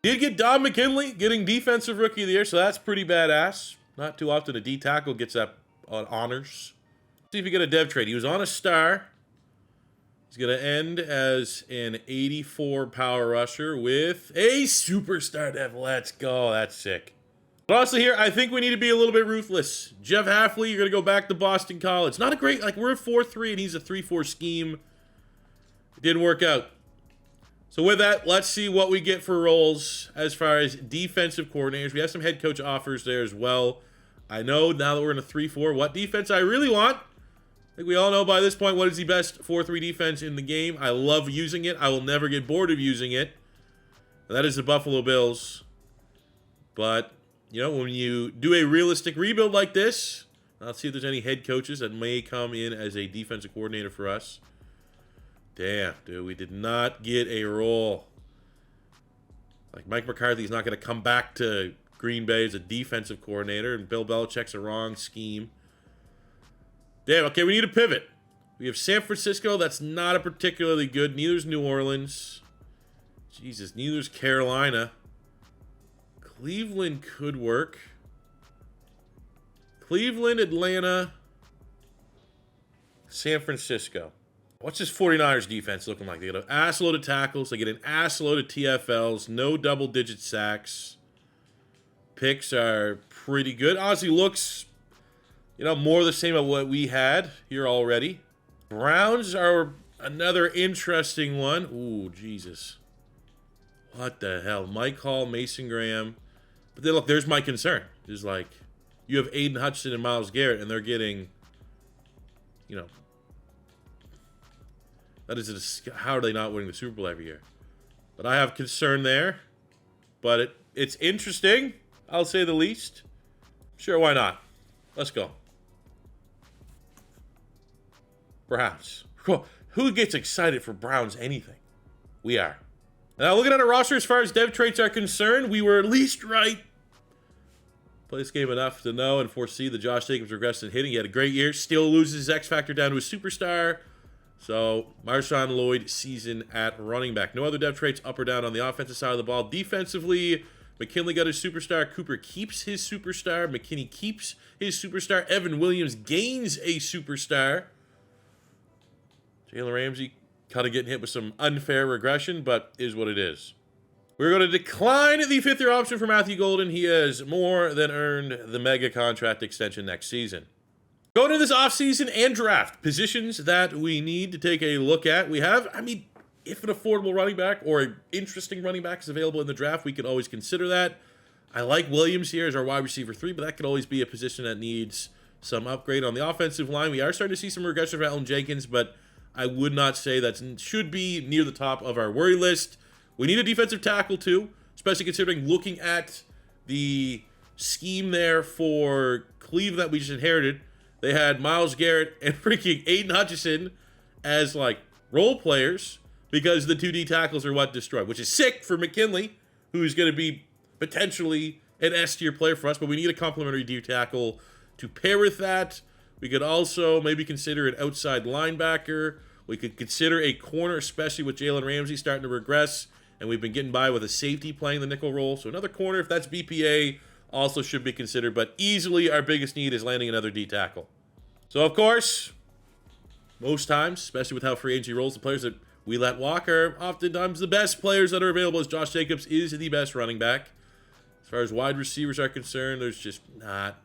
Did get Don McKinley getting Defensive Rookie of the Year, so that's pretty badass. Not too often a D tackle gets that on honors. See if we get a dev trade. He was on a star. He's going to end as an 84 power rusher with a superstar dev. Let's go. That's sick. But also here, I think we need to be a little bit ruthless. Jeff Halfley, you're going to go back to Boston College. Not a great, like, we're a 4-3 and he's a 3-4 scheme. It didn't work out. So with that, let's see what we get for roles as far as defensive coordinators. We have some head coach offers there as well. I know now that we're in a 3-4, what defense I really want. I think we all know by this point what is the best 4-3 defense in the game. I love using it. I will never get bored of using it. And that is the Buffalo Bills. But, you know, when you do a realistic rebuild like this, let's see if there's any head coaches that may come in as a defensive coordinator for us. Damn, dude, we did not get a role. Like, Mike McCarthy's not going to come back to Green Bay as a defensive coordinator, and Bill Belichick's a wrong scheme. Damn, okay, we need a pivot. We have San Francisco. That's not a particularly good. Neither's New Orleans. Jesus, neither's Carolina. Cleveland could work. Cleveland, Atlanta, San Francisco. What's this 49ers defense looking like? They get an assload of tackles. They get an assload of TFLs. No double-digit sacks. Picks are pretty good. Honestly, looks, you know, more the same of what we had here already. Browns are another interesting one. Ooh, Jesus. What the hell? Mike Hall, Mason Graham. But then, look, there's my concern. Is like, you have Aiden Hutchinson and Myles Garrett, and they're getting, you know, that is how are they not winning the Super Bowl every year? But I have concern there. But it's interesting, I'll say the least. Sure, why not? Let's go. Browns. Who gets excited for Browns anything? We are. Now, looking at our roster as far as dev traits are concerned, we were at least right. Play this game enough to know and foresee that Josh Jacobs regressed in hitting. He had a great year. Still loses his X factor down to a superstar. So, Marshawn Lloyd season at running back. No other dev traits up or down on the offensive side of the ball. Defensively, McKinley got his superstar. Cooper keeps his superstar. McKinney keeps his superstar. Evan Williams gains a superstar. Jalen Ramsey kind of getting hit with some unfair regression, but is what it is. We're going to decline the 5th-year option for Matthew Golden. He has more than earned the mega contract extension next season. Going into this offseason and draft, positions that we need to take a look at. We have, I mean, if an affordable running back or an interesting running back is available in the draft, we could always consider that. I like Williams here as our wide receiver 3, but that could always be a position that needs some upgrade on the offensive line. We are starting to see some regression for Alan Jenkins, but I would not say that should be near the top of our worry list. We need a defensive tackle too, especially considering looking at the scheme there for Cleveland that we just inherited. They had Myles Garrett and freaking Aiden Hutchinson as, like, role players because the 2D tackles are what destroyed, which is sick for McKinley, who's going to be potentially an S-tier player for us, but we need a complementary D tackle to pair with that. We could also maybe consider an outside linebacker We could consider a corner, especially with Jalen Ramsey starting to regress, and we've been getting by with a safety playing the nickel role. So another corner, if that's BPA, also should be considered. But easily our biggest need is landing another D tackle. So, of course, most times, especially with how free agency rolls, the players that we let walk are oftentimes the best players that are available, as Josh Jacobs is the best running back. As far as wide receivers are concerned, there's just not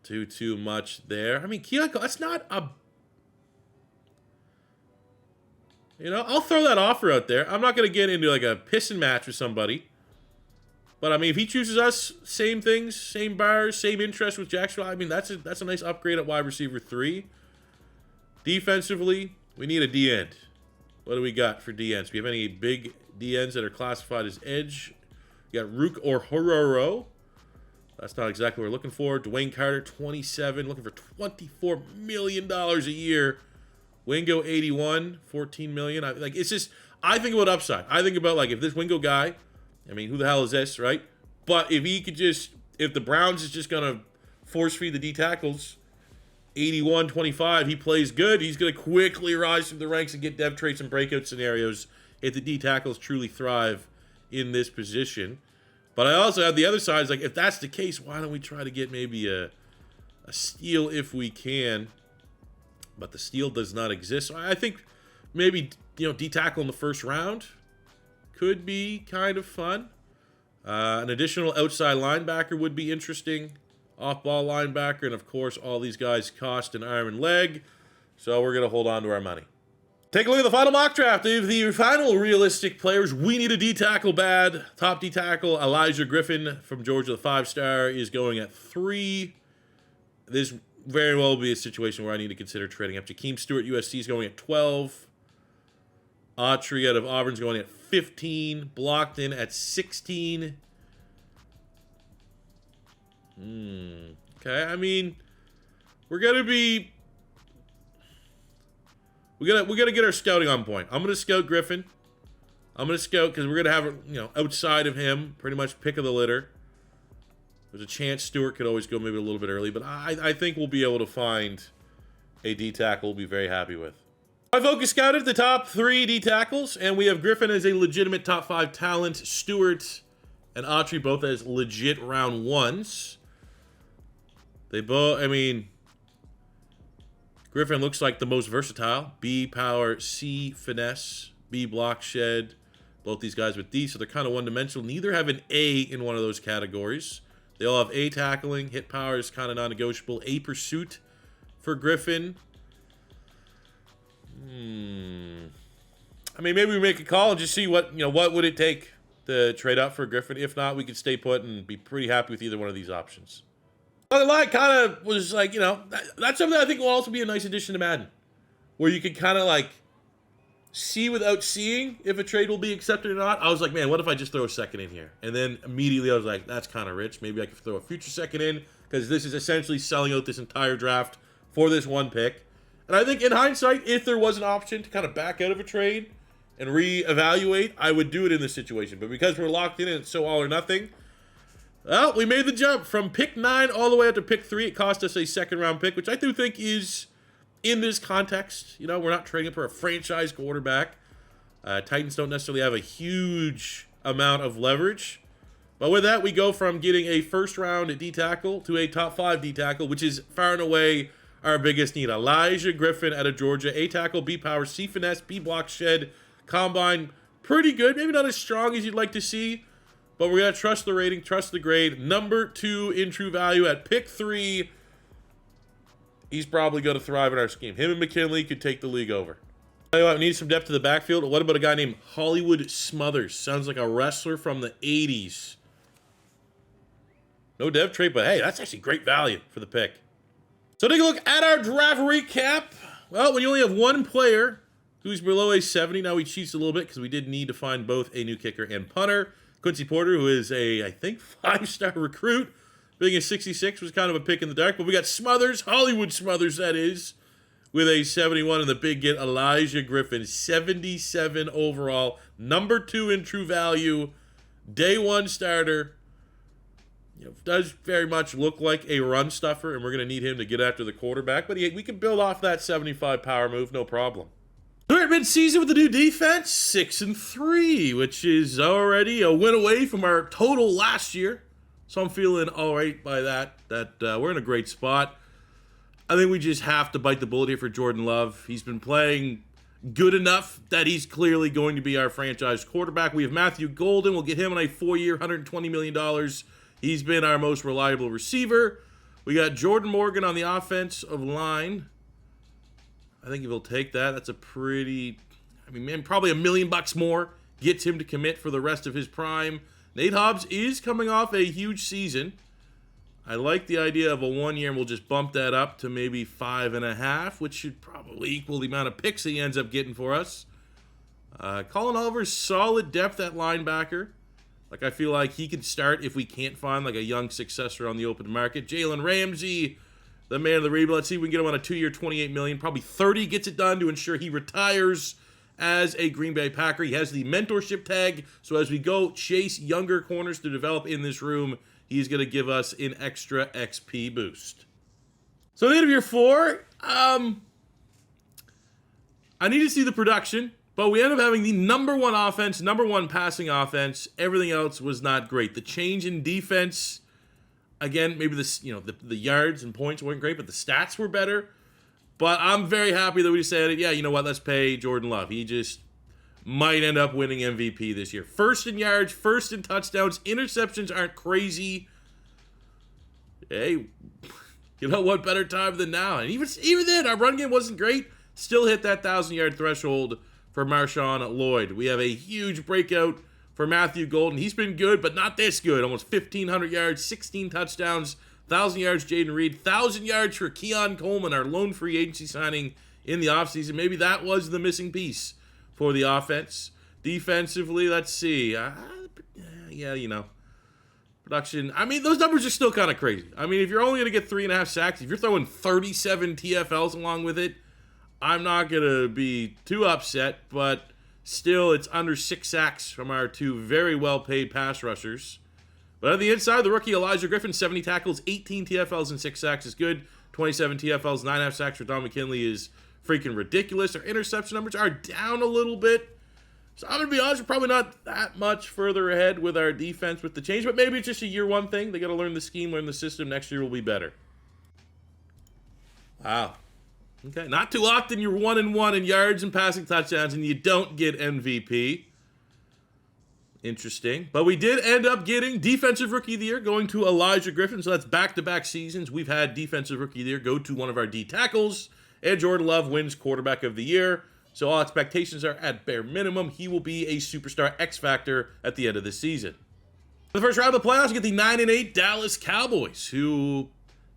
too much there. I mean, Kiyoko, that's not a... You know, I'll throw that offer out there. I'm not going to get into like a pissing match with somebody. But, I mean, if he chooses us, same things, same bars, same interest with Jacksonville. I mean, that's a nice upgrade at wide receiver 3. Defensively, we need a D-end. What do we got for D-ends? Do we have any big D-ends that are classified as edge? We got Rook or Hororo. That's not exactly what we're looking for. Dwayne Carter, 27, looking for $24 million a year. Wingo, 81, $14 million. It's just, I think about upside. I think about, like, if this Wingo guy, I mean, who the hell is this, right? But if he could just, if the Browns is just going to force feed the D tackles, 81, 25, he plays good, he's going to quickly rise through the ranks and get dev traits and breakout scenarios if the D tackles truly thrive in this position. But I also have the other side, is like, if that's the case, why don't we try to get maybe a steal if we can? But the steal does not exist. So I think maybe, you know, D tackle in the first round could be kind of fun. An additional outside linebacker would be interesting. Off-ball linebacker, and of course, all these guys cost an arm and leg. So we're going to hold on to our money. Take a look at the final mock draft of the final realistic players. We need a D tackle bad. Top D tackle, Elijah Griffin from Georgia, the 5-star, is going at 3. This very well be a situation where I need to consider trading up. Jakeem Stewart, USC, is going at 12. Autry out of Auburn's going at 15. Blockton at 16. Okay, I mean, we're gonna be... We gotta get our scouting on point. I'm gonna scout Griffin. I'm gonna scout because we're gonna have, you know, outside of him, pretty much pick of the litter. There's a chance Stewart could always go maybe a little bit early, but I think we'll be able to find a D tackle we'll be very happy with. I focus scouted the top 3 D tackles, and we have Griffin as a legitimate top 5 talent, Stewart and Autry both as legit round 1s. They both, I mean, Griffin looks like the most versatile. B power, C finesse, B block shed. Both these guys with D, so they're kind of one-dimensional. Neither have an A in one of those categories. They all have A tackling. Hit power is kind of non-negotiable. A pursuit for Griffin. I mean, maybe we make a call and just see what would it take to trade up for Griffin. If not, we could stay put and be pretty happy with either one of these options. But the line kind of was like, you know, that's something I think will also be a nice addition to Madden, where you could kind of like see without seeing if a trade will be accepted or not. I was like, man, what if I just throw a second in here? And then immediately I was like, that's kind of rich. Maybe I could throw a future second in, because this is essentially selling out this entire draft for this one pick. And I think in hindsight, if there was an option to kind of back out of a trade and reevaluate, I would do it in this situation. But because we're locked in and it's so all or nothing, well, we made the jump from pick 9 all the way up to pick 3. It cost us a second-round pick, which I do think is, in this context, you know, we're not trading for a franchise quarterback. Titans don't necessarily have a huge amount of leverage. But with that, we go from getting a first-round D tackle to a top 5 D tackle, which is far and away our biggest need. Elijah Griffin out of Georgia, A tackle, B power, C finesse, B block shed, combine, pretty good. Maybe not as strong as you'd like to see, but we're going to trust the rating, trust the grade. Number 2 in true value at pick 3. He's probably going to thrive in our scheme. Him and McKinley could take the league over. Tell you what, we need some depth to the backfield. What about a guy named Hollywood Smothers? Sounds like a wrestler from the 80s. No dev trait, but hey, that's actually great value for the pick. So take a look at our draft recap. Well, when you only have one player who's below a 70, now we cheats a little bit because we did need to find both a new kicker and punter. Quincy Porter, who is a, I think, 5-star recruit, being a 66, was kind of a pick in the dark. But we got Smothers, Hollywood Smothers, that is, with a 71, and the big get, Elijah Griffin, 77 overall, number 2 in true value, day 1 starter. does very much look like a run stuffer, and we're going to need him to get after the quarterback. But we can build off that 75 power move, no problem. Third mid-season with the new defense, 6-3, which is already a win away from our total last year. So I'm feeling all right by that we're in a great spot. I think we just have to bite the bullet here for Jordan Love. He's been playing good enough that he's clearly going to be our franchise quarterback. We have Matthew Golden. We'll get him on a 4-year, $120 million. He's been our most reliable receiver. We got Jordan Morgan on the offensive line. I think he'll take that. That's a pretty, probably $1 million more gets him to commit for the rest of his prime. Nate Hobbs is coming off a huge season. I like the idea of a 1 year, and we'll just bump that up to maybe 5.5, which should probably equal the amount of picks he ends up getting for us. Colin Oliver's solid depth at linebacker. I feel like he could start if we can't find a young successor on the open market. Jalen Ramsey, the man of the rebuild. Let's see if we can get him on a 2-year, $28 million. Probably 30 gets it done to ensure he retires as a Green Bay Packer. He has the mentorship tag, so as we go chase younger corners to develop in this room, he's going to give us an extra XP boost. So the end of year 4, I need to see the production, but we end up having the number 1 offense, number 1 passing offense. Everything else was not great. The change in defense, again, maybe the yards and points weren't great, but the stats were better. But I'm very happy that we decided, yeah, you know what, let's pay Jordan Love. He just might end up winning MVP this year. First in yards, first in touchdowns. Interceptions aren't crazy. Hey, you know what better time than now? And even then, our run game wasn't great. Still hit that 1,000-yard threshold for Marshawn Lloyd. We have a huge breakout for Matthew Golden. He's been good, but not this good. Almost 1,500 yards, 16 touchdowns, 1,000 yards Jaden Reed, 1,000 yards for Keon Coleman, our lone free agency signing in the offseason. Maybe that was the missing piece for the offense. Defensively, let's see. Production. Those numbers are still kind of crazy. If you're only going to get 3.5 sacks, if you're throwing 37 TFLs along with it, I'm not going to be too upset, but still, it's under 6 sacks from our 2 very well-paid pass rushers. But on the inside, the rookie Elijah Griffin, 70 tackles, 18 TFLs, and 6 sacks is good. 27 TFLs, 9.5 sacks for Don McKinley is freaking ridiculous. Our interception numbers are down a little bit. So I'm going to be honest, we're probably not that much further ahead with our defense with the change, but maybe it's just a year 1 thing. They got to learn the scheme, learn the system. Next year will be better. Wow. Okay, not too often you're 1-1 in yards and passing touchdowns and you don't get MVP. Interesting. But we did end up getting Defensive Rookie of the Year going to Elijah Griffin. So that's back-to-back seasons. We've had Defensive Rookie of the Year go to one of our D tackles. And Jordan Love wins Quarterback of the Year. So all expectations are at bare minimum. He will be a superstar X Factor at the end of the season. For the first round of the playoffs, we get the 9-8 Dallas Cowboys, who,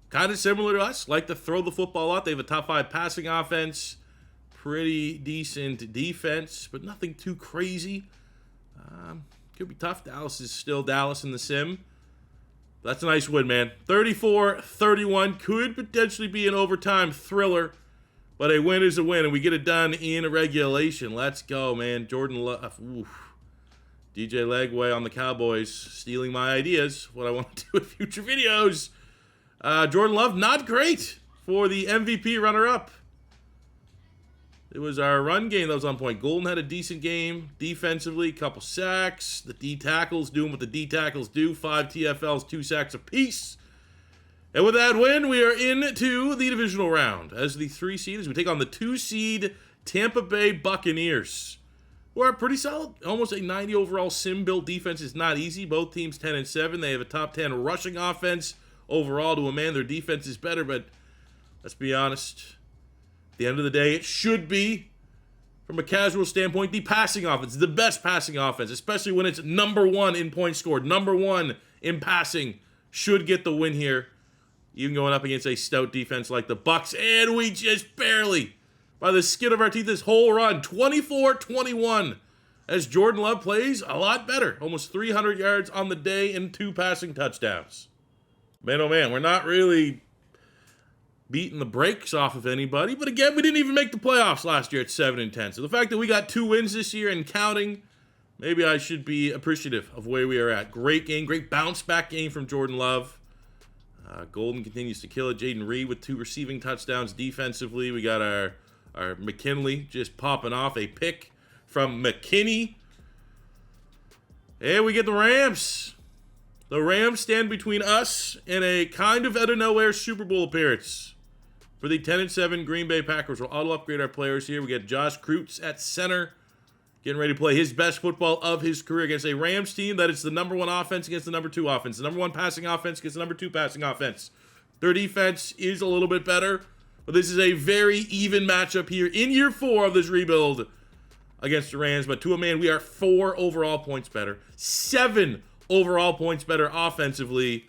kind of similar to us, like to throw the football out. They have a top 5 passing offense, pretty decent defense, but nothing too crazy. Could be tough. Dallas is still Dallas in the sim. That's a nice win, man. 34-31 could potentially be an overtime thriller, but a win is a win, and we get it done in regulation. Let's go, man. Jordan Love. DJ Legway on the Cowboys, stealing my ideas, what I want to do in future videos. Jordan Love, not great for the MVP runner-up. It was our run game that was on point. Golden had a decent game defensively, couple sacks. The D tackles doing what the D tackles do. 5 TFLs, 2 sacks apiece. And with that win, we are into the divisional round. As the 3 seed, as we take on the 2 seed Tampa Bay Buccaneers, who are pretty solid. Almost a 90 overall sim-built defense is not easy. Both teams 10-7. They have a top 10 rushing offense overall to a man. Their defense is better, but let's be honest. At the end of the day, it should be, from a casual standpoint, the passing offense, the best passing offense, especially when it's number 1 in points scored, number 1 in passing, should get the win here, even going up against a stout defense like the Bucs, and we just barely, by the skin of our teeth, this whole run, 24-21, as Jordan Love plays a lot better, almost 300 yards on the day and 2 passing touchdowns. Man, oh man, we're not really beating the brakes off of anybody. But again, we didn't even make the playoffs last year at 7-10. So the fact that we got 2 wins this year and counting Maybe I should be appreciative of where we are at. Great game, great bounce back game from Jordan Love. Golden continues to kill it. Jaden Reed with 2 receiving touchdowns. Defensively, we got our McKinley just popping off a pick from McKinney. And we get the Rams. The Rams stand between us and a kind of out of nowhere Super Bowl appearance. For the 10-7 Green Bay Packers, we'll auto upgrade our players here. We get Josh Kreutz at center, getting ready to play his best football of his career against a Rams team that is the number 1 offense against the number 2 offense. The number 1 passing offense against the number 2 passing offense. Their defense is a little bit better, but this is a very even matchup here in year 4 of this rebuild against the Rams. But to a man, we are 4 overall points better. 7 overall points better offensively.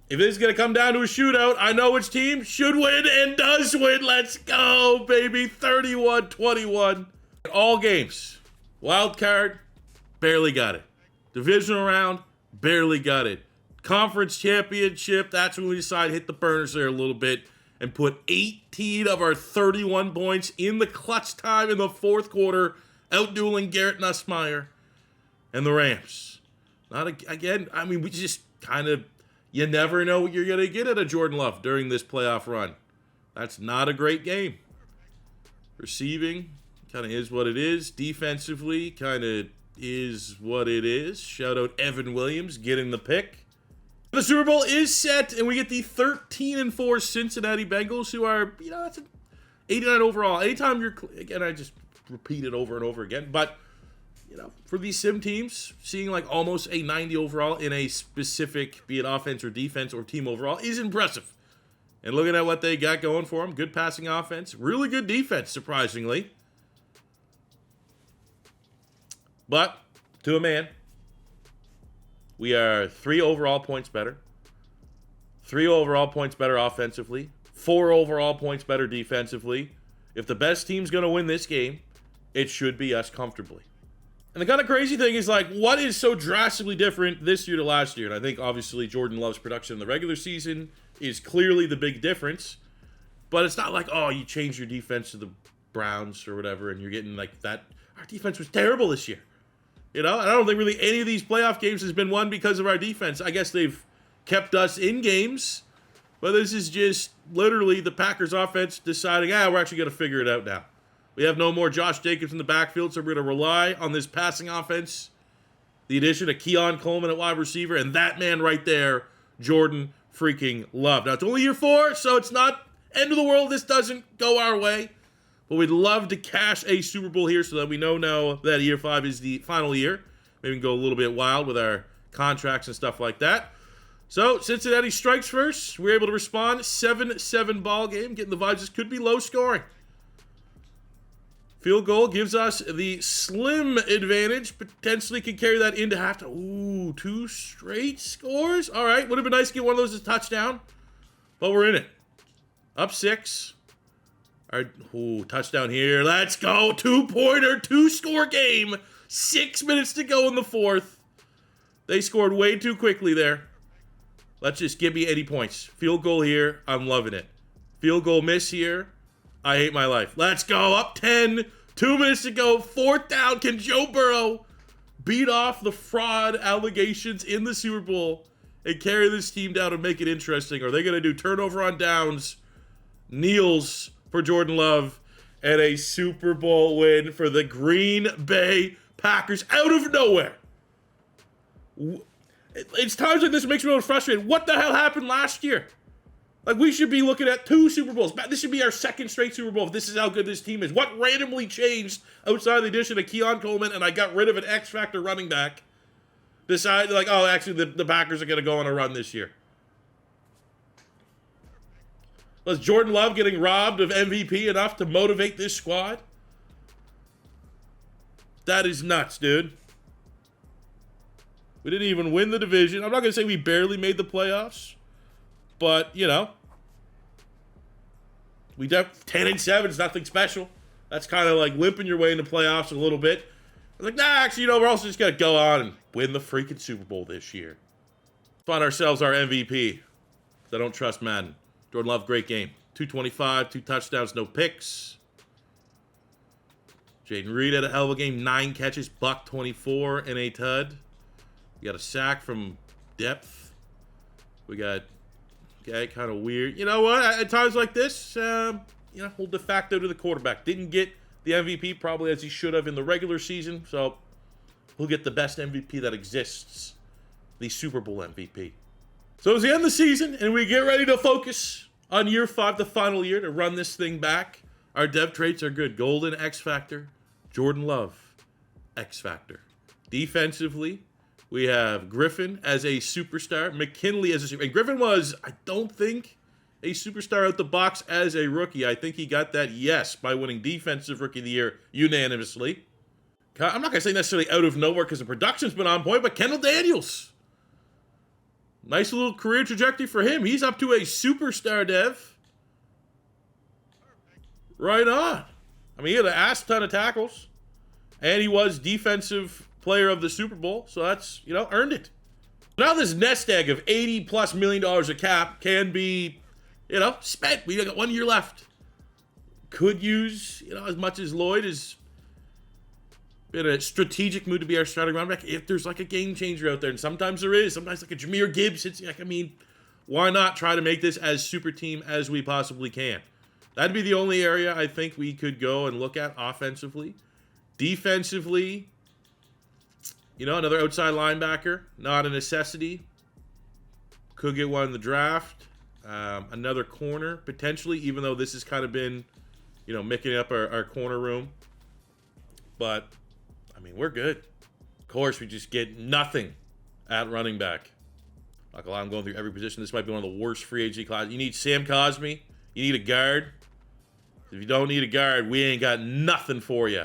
If it's going to come down to a shootout, I know which team should win and does win. Let's go, baby. 31-21. All games. Wild card, barely got it. Divisional round, barely got it. Conference championship, that's when we decide to hit the burners there a little bit and put 18 of our 31 points in the clutch time in the 4th quarter, outdueling Garrett Nussmeier and the Rams. Again, I mean, we just kind of, you never know what you're going to get out of Jordan Love during this playoff run. That's not a great game. Receiving kind of is what it is. Defensively, kind of is what it is. Shout out Evan Williams getting the pick. The Super Bowl is set, and we get the 13-4 Cincinnati Bengals, who are, that's an 89 overall. Anytime again, I just repeat it over and over again, but, for these sim teams, seeing like almost a 90 overall in a specific, be it offense or defense or team overall, is impressive. And looking at what they got going for them, good passing offense, really good defense, surprisingly. But, to a man, we are 3 overall points better. 3 overall points better offensively. 4 overall points better defensively. If the best team's going to win this game, it should be us comfortably. And the kind of crazy thing is, like, what is so drastically different this year to last year? And I think, obviously, Jordan Love's production in the regular season is clearly the big difference. But it's not like, oh, you changed your defense to the Browns or whatever, and you're getting, like, that. Our defense was terrible this year. And I don't think really any of these playoff games has been won because of our defense. I guess they've kept us in games, but this is just literally the Packers offense deciding, we're actually going to figure it out now. We have no more Josh Jacobs in the backfield, so we're going to rely on this passing offense. The addition of Keon Coleman at wide receiver, and that man right there, Jordan freaking Love. Now, it's only year 4, so it's not end of the world. This doesn't go our way. But we'd love to cash a Super Bowl here so that we know now that year 5 is the final year. Maybe we can go a little bit wild with our contracts and stuff like that. So, Cincinnati strikes first. We're able to respond. 7-7 ball game. Getting the vibes. This could be low scoring. Field goal gives us the slim advantage. Potentially can carry that into halftime. Ooh, 2 straight scores. All right. Would have been nice to get one of those as a touchdown. But we're in it. Up 6. Touchdown here. Let's go. 2-pointer, 2-score game. 6 minutes to go in the 4th. They scored way too quickly there. Let's just give me 80 points. Field goal here. I'm loving it. Field goal miss here. I hate my life. Let's go. Up 10. 2 minutes to go. 4th down. Can Joe Burrow beat off the fraud allegations in the Super Bowl and carry this team down and make it interesting? Or are they going to do turnover on downs, kneels for Jordan Love, and a Super Bowl win for the Green Bay Packers out of nowhere? It's times like this that makes me a little frustrated. What the hell happened last year? Like, we should be looking at 2 Super Bowls. This should be our 2nd straight Super Bowl if this is how good this team is. What randomly changed outside the addition of Keon Coleman and I got rid of an X-Factor running back? Decided, like, oh, actually, the Packers are going to go on a run this year. Was Jordan Love getting robbed of MVP enough to motivate this squad? That is nuts, dude. We didn't even win the division. I'm not going to say we barely made the playoffs, but, we got 10-7. It's nothing special. That's kind of like limping your way into playoffs a little bit. I was like, nah, actually, we're also just going to go on and win the freaking Super Bowl this year. Find ourselves our MVP. I don't trust Madden. Jordan Love, great game. 225, 2 touchdowns, no picks. Jaden Reed had a hell of a game. 9 catches, $124 and a tud. We got a sack from depth. We got, okay, kind of weird. You know what? At times like this, we'll de facto to the quarterback. Didn't get the MVP probably as he should have in the regular season, so we'll get the best MVP that exists, the Super Bowl MVP. So it's the end of the season, and we get ready to focus on year 5, the final year, to run this thing back. Our dev traits are good. Golden, X Factor. Jordan Love, X Factor. Defensively, we have Griffin as a superstar. McKinley as a superstar. And Griffin was, I don't think, a superstar out the box as a rookie. I think he got that yes by winning Defensive Rookie of the Year unanimously. I'm not going to say necessarily out of nowhere because the production's been on point, but Kendall Daniels. Nice little career trajectory for him. He's up to a superstar dev. Right on. I mean, he had an ass ton of tackles. And he was Defensive Player of the Super Bowl. So that's, earned it. Now this nest egg of $80+ million of cap can be, spent. We got 1 year left. Could use, as much as Lloyd is been a strategic move to be our starting running back. If there's like a game changer out there, and sometimes there is, sometimes like a Jahmyr Gibbs, it's like, why not try to make this as super team as we possibly can? That'd be the only area I think we could go and look at offensively. Defensively, another outside linebacker, not a necessity. Could get one in the draft. Another corner, potentially, even though this has kind of been, making up our corner room. But we're good. Of course, we just get nothing at running back. Like I'm going through every position. This might be one of the worst free agency classes. You need Sam Cosmi. You need a guard. If you don't need a guard, we ain't got nothing for you.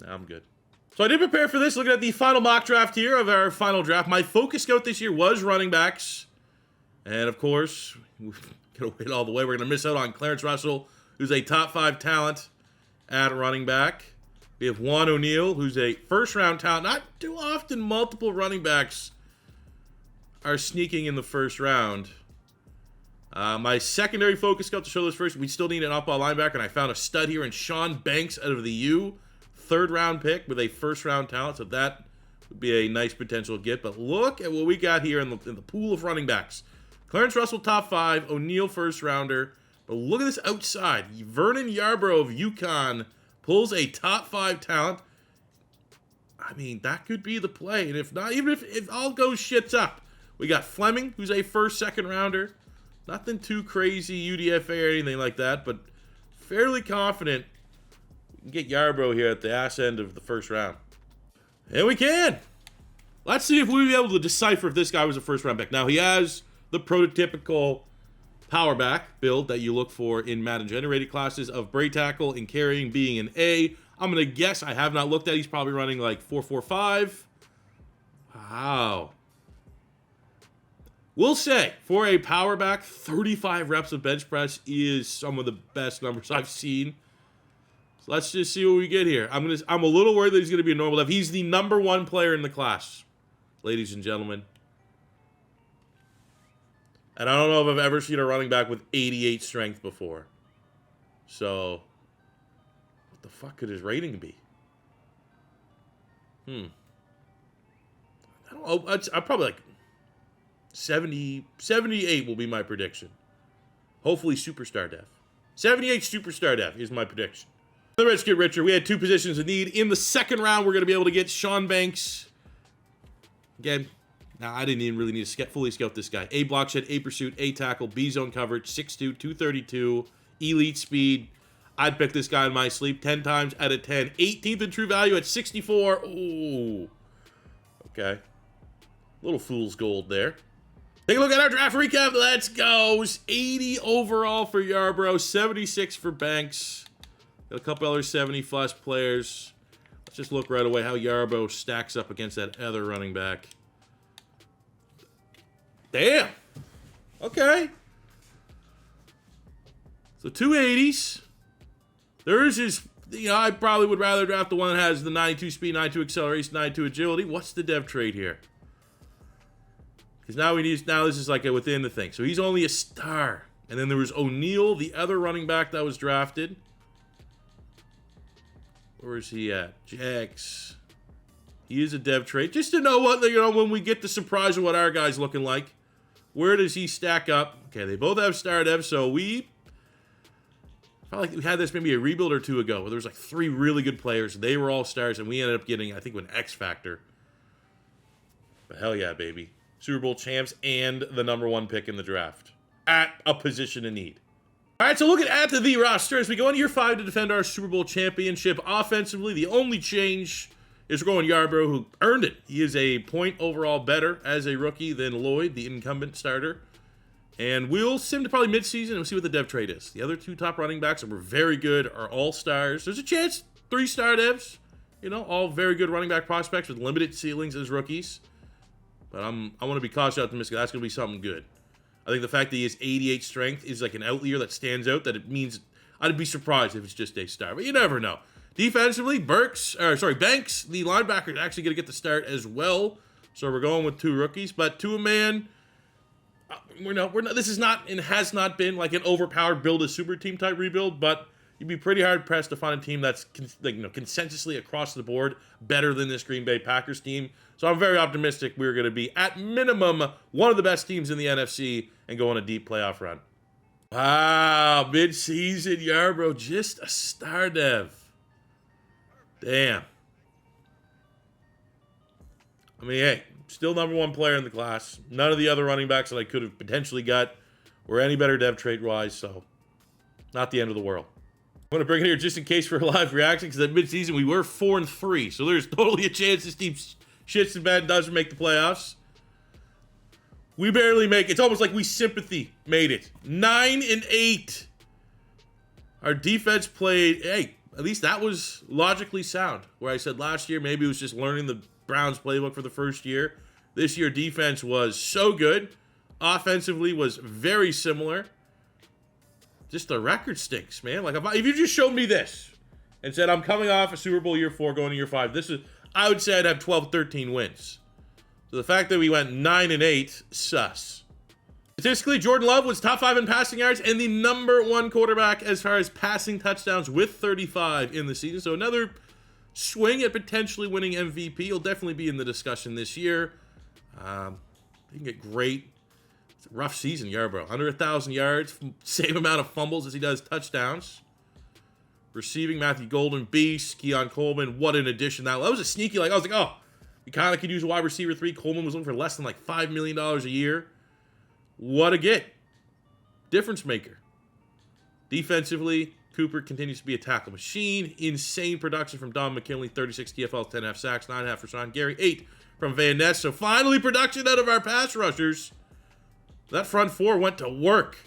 Nah, I'm good. So I did prepare for this. Looking at the final mock draft here of our final draft. My focus scout this year was running backs. And of course, we're going to wait all the way. We're going to miss out on Clarence Russell, who's a top 5 talent at running back. We have Juan O'Neal, who's a first-round talent. Not too often multiple running backs are sneaking in the first round. My secondary focus scout to show this first, we still need an off-ball linebacker, and I found a stud here in Sean Banks out of the U. 3rd-round pick with a first-round talent, so that would be a nice potential get. But look at what we got here in the pool of running backs. Clarence Russell, top 5. O'Neal, first-rounder. But look at this outside. Vernon Yarbrough of UConn pulls a top 5 talent. That could be the play. And if not, even if all goes shits up, we got Fleming, who's a first, second-rounder. Nothing too crazy UDFA or anything like that, but fairly confident we can get Yarbrough here at the ass end of the first round. And we can. Let's see if we'll be able to decipher if this guy was a first-round pick. Now, he has the prototypical power back build that you look for in Madden generated classes of Bray tackle and carrying being an A. I'm going to guess, I have not looked at, he's probably running like 4.45. Wow. We'll say, for a power back, 35 reps of bench press is some of the best numbers I've seen. So let's just see what we get here. I'm a little worried that he's going to be a normal depth. He's the number 1 player in the class, ladies and gentlemen. And I don't know if I've ever seen a running back with 88 strength before. So, what the fuck could his rating be? I don't know. I'm probably like 70, 78 will be my prediction. Hopefully superstar def. 78 superstar def is my prediction. The rich get richer. We had 2 positions of need. In the second round, we're going to be able to get Sean Banks. Again, now I didn't even really need to fully scout this guy. A block shed, A pursuit, A tackle, B zone coverage, 6'2", 232, elite speed. I'd pick this guy in my sleep 10 times out of 10. 18th in true value at 64. Ooh. Okay. Little fool's gold there. Take a look at our draft recap. Let's go. 80 overall for Yarbrough, 76 for Banks. Got a couple other 70-plus players. Let's just look right away how Yarbrough stacks up against that other running back. Damn. Okay. So 280s. There's his, I probably would rather draft the one that has the 92 speed, 92 acceleration, 92 agility. What's the dev trait here? Because now this is like a within the thing. So he's only a star. And then there was O'Neal, the other running back that was drafted. Where is he at? Jags. He is a dev trait. Just to know what, when we get the surprise of what our guy's looking like. Where does he stack up? Okay, they both have star devs, so I felt like we had this maybe a rebuild or two ago where there was like 3 really good players. They were all stars, and we ended up getting, I think, an X factor. But hell yeah, baby. Super Bowl champs and the #1 pick in the draft at a position of need. All right, so looking at the roster as we go into year 5 to defend our Super Bowl championship. Offensively, the only change is we're going Yarbrough, who earned it. He is a point overall better as a rookie than Lloyd, the incumbent starter. And we'll sim to probably midseason and we'll see what the dev trade is. The other 2 top running backs that were very good are all stars. There's a chance 3 star devs, all very good running back prospects with limited ceilings as rookies. But I want to be cautiously optimistic. That's going to be something good. I think the fact that he has 88 strength is like an outlier that stands out. That it means I'd be surprised if it's just a star, but you never know. Defensively, Banks, the linebacker, is actually going to get the start as well. So we're going with 2 rookies, but to a man, we're not. This is not and has not been like an overpowered build a super team type rebuild, but you'd be pretty hard pressed to find a team that's consensusly across the board better than this Green Bay Packers team. So I'm very optimistic we're going to be, at minimum, one of the best teams in the NFC and go on a deep playoff run. Wow, mid-season Yarbrough, just a star dev. Damn. I mean, hey, still #1 player in the class. None of the other running backs that I could have potentially got were any better dev trait-wise, so not the end of the world. I'm going to bring it here just in case for a live reaction, because at midseason we were 4-3, so there's totally a chance this team shits and bad doesn't make the playoffs. We barely make it. It's almost like we sympathy made it. 9-8. Our defense played, hey, at least that was logically sound. Where I said last year maybe it was just learning the Browns playbook for the first year. This year defense was so good. Offensively was very similar. Just the record stinks, man. Like if you just showed me this and said I'm coming off a Super Bowl year 4 going to year 5, I would say I'd have 12-13 wins. So the fact that we went 9-8, sus. Statistically, Jordan Love was top 5 in passing yards and the #1 quarterback as far as passing touchdowns with 35 in the season. So another swing at potentially winning MVP. He'll definitely be in the discussion this year. He can get great. It's a rough season, Yarbrough. Under 1,000 yards, same amount of fumbles as he does touchdowns. Receiving, Matthew Golden, beast. Keon Coleman, what an addition that was. A sneaky, I was like, oh, we kind of could use a wide receiver 3. Coleman was looking for less than like $5 million a year. What a get. Difference maker. Defensively, Cooper continues to be a tackle machine. Insane production from Don McKinley. 36 TFLs, 10.5 sacks, 9.5 for Sean Gary, 8 from Van Ness. So finally production out of our pass rushers. That front 4 went to work.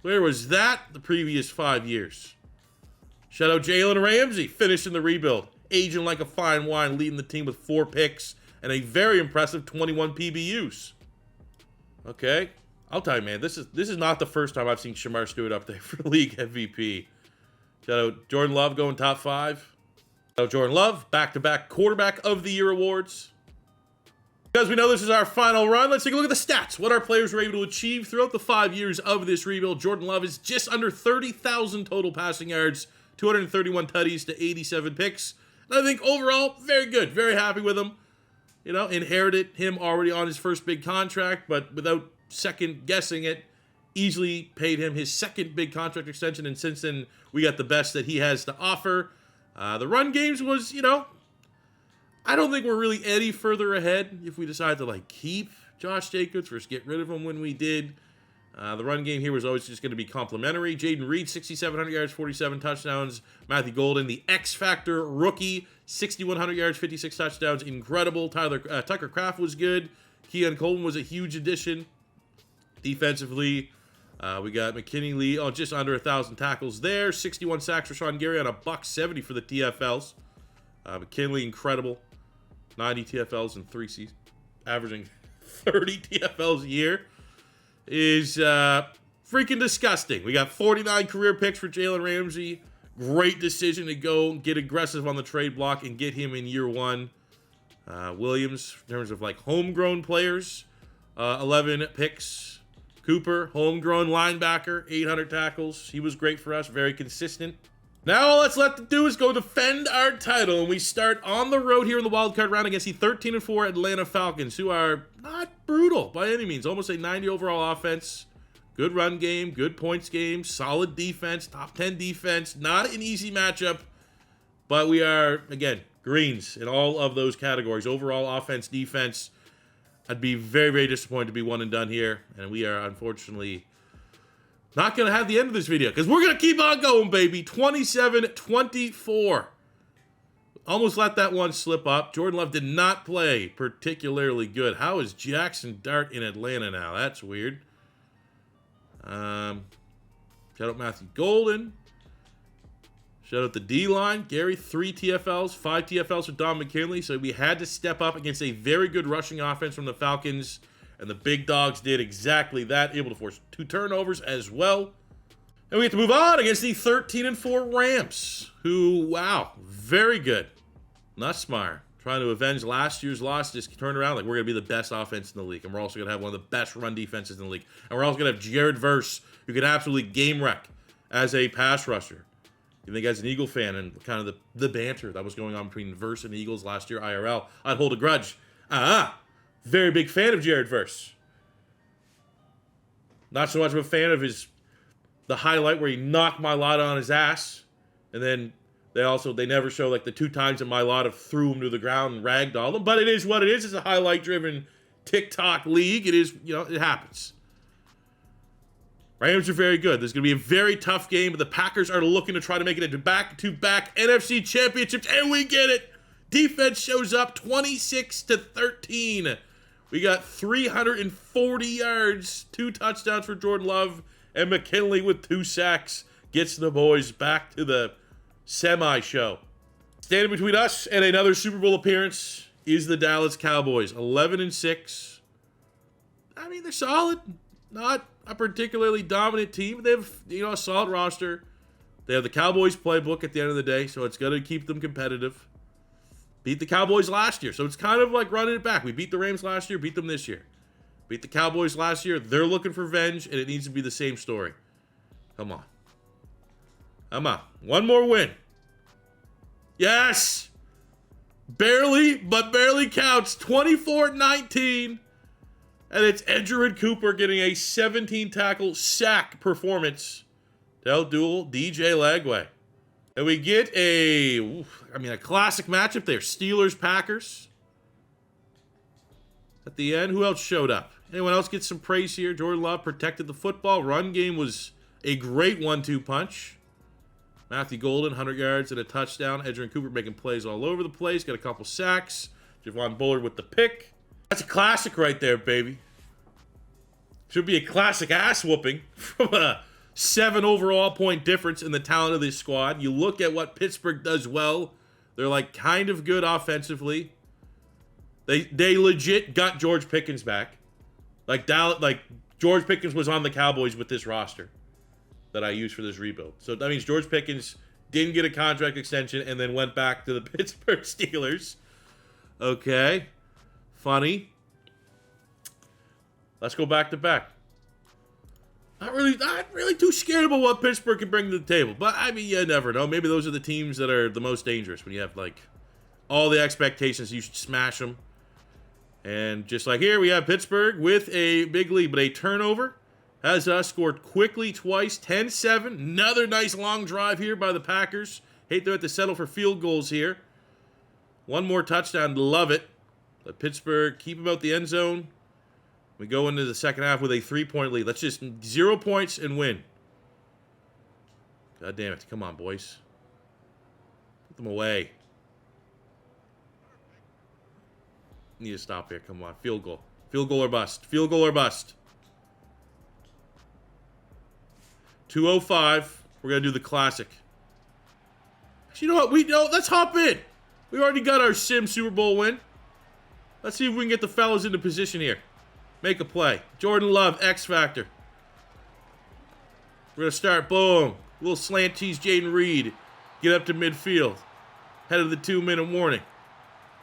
Where was that the previous 5 years? Shout out Jalen Ramsey, finishing the rebuild. Aging like a fine wine, leading the team with 4 picks and a very impressive 21 PBUs. Okay, I'll tell you, man, this is not the first time I've seen Shamar Stewart up there for league MVP. Shout out Jordan Love going top 5. Shout out Jordan Love, back-to-back quarterback of the year awards. Because we know this is our final run, let's take a look at the stats. What our players were able to achieve throughout the 5 years of this rebuild. Jordan Love is just under 30,000 total passing yards, 231 tutties to 87 picks. And I think overall, very good. Very happy with him. Inherited him already on his first big contract, but without second guessing it, easily paid him his second big contract extension. And since then, we got the best that he has to offer. The run games was, I don't think we're really any further ahead if we decide to keep Josh Jacobs versus get rid of him when we did. The run game here was always just going to be complimentary. Jaden Reed, 6,700 yards, 47 touchdowns. Matthew Golden, the X-Factor rookie, 6,100 yards, 56 touchdowns. Incredible. Tucker Kraft was good. Keon Coleman was a huge addition. Defensively, we got McKinney Lee, just under 1,000 tackles there. 61 sacks for Sean Gary on a $170 for the TFLs. McKinley, incredible. 90 TFLs in 3 seasons, averaging 30 TFLs a year. Is freaking disgusting. We got 49 career picks for Jalen Ramsey. Great decision to go get aggressive on the trade block and get him in year 1. Williams, in terms of homegrown players, 11 picks. Cooper, homegrown linebacker, 800 tackles. He was great for us, very consistent. Now all let's let them do is go defend our title, and we start on the road here in the wildcard round against the 13-4 Atlanta Falcons, who are not brutal by any means. Almost a 90 overall offense. Good run game, good points game, solid defense, top 10 defense. Not an easy matchup, but we are, again, greens in all of those categories. Overall offense, defense. I'd be very, very disappointed to be one and done here, and we are unfortunately not going to have the end of this video because we're going to keep on going, baby. 27-24. Almost let that one slip up. Jordan Love did not play particularly good. How is Jackson Dart in Atlanta now? That's weird. Shout out Matthew Golden. Shout out the D-line. Gary, 3 TFLs, 5 TFLs for Don McKinley. So we had to step up against a very good rushing offense from the Falcons. And the big dogs did exactly that. Able to force 2 turnovers as well. And we have to move on against the 13-4 Rams. Who, wow, very good. Nussmeier trying to avenge last year's loss. Just turn around like we're going to be the best offense in the league. And we're also going to have one of the best run defenses in the league. And we're also going to have Jared Verse, who could absolutely game wreck as a pass rusher. You think as an Eagle fan and kind of the banter that was going on between Verse and the Eagles last year, IRL, I'd hold a grudge. Very big fan of Jared Verse. Not so much of a fan of the highlight where he knocked my lot on his ass. And then they never show like the 2 times that my lot have threw him to the ground and ragdolled him. But it is what it is. It's a highlight-driven TikTok league. It is, it happens. Rams are very good. There's going to be a very tough game, but the Packers are looking to try to make it into back-to-back NFC championships, and we get it. Defense shows up 26-13. We got 340 yards, 2 touchdowns for Jordan Love, and McKinley with 2 sacks gets the boys back to the semi-show. Standing between us and another Super Bowl appearance is the Dallas Cowboys, 11-6. I mean, they're solid. Not a particularly dominant team. They have, a solid roster. They have the Cowboys playbook at the end of the day, so it's going to keep them competitive. Beat the Cowboys last year, so it's kind of like running it back. We beat the Rams last year, beat them this year. Beat the Cowboys last year. They're looking for revenge, and it needs to be the same story. Come on. Come on. One more win. Yes! Barely, but barely counts. 24-19. And it's Edgerrin Cooper getting a 17-tackle sack performance to outduel DJ Lagway. And we get a classic matchup there. Steelers-Packers. At the end, who else showed up? Anyone else get some praise here? Jordan Love protected the football. Run game was a great 1-2 punch. Matthew Golden, 100 yards and a touchdown. Edgerrin Cooper making plays all over the place. Got a couple sacks. Javon Bullard with the pick. That's a classic right there, baby. Should be a classic ass whooping from a 7 overall point difference in the talent of this squad. You look at what Pittsburgh does well. They're like kind of good offensively. They legit got George Pickens back. Like George Pickens was on the Cowboys with this roster that I used for this rebuild. So that means George Pickens didn't get a contract extension and then went back to the Pittsburgh Steelers. Okay. Funny. Let's go back to back. Not really too scared about what Pittsburgh can bring to the table. But, I mean, you never know. Maybe those are the teams that are the most dangerous. When you have, like, all the expectations, you should smash them. And just like here, we have Pittsburgh with a big lead. But a turnover has us scored quickly twice. 10-7. Another nice long drive here by the Packers. Hate they have to settle for field goals here. One more touchdown. Love it. Let Pittsburgh keep them out the end zone. We go into the second half with a 3-point lead. Let's just 0 points and win. God damn it. Come on, boys. Put them away. Need to stop here. Come on. Field goal. Field goal or bust. Field goal or bust. 2:05. We're going to do the classic. Actually, you know what? Let's hop in. We already got our Sim Super Bowl win. Let's see if we can get the fellas into position here. Make a play. Jordan Love, X Factor. We're going to start. Boom. A little slant cheese, Jaden Reed. Get up to midfield. Head of the 2-minute warning.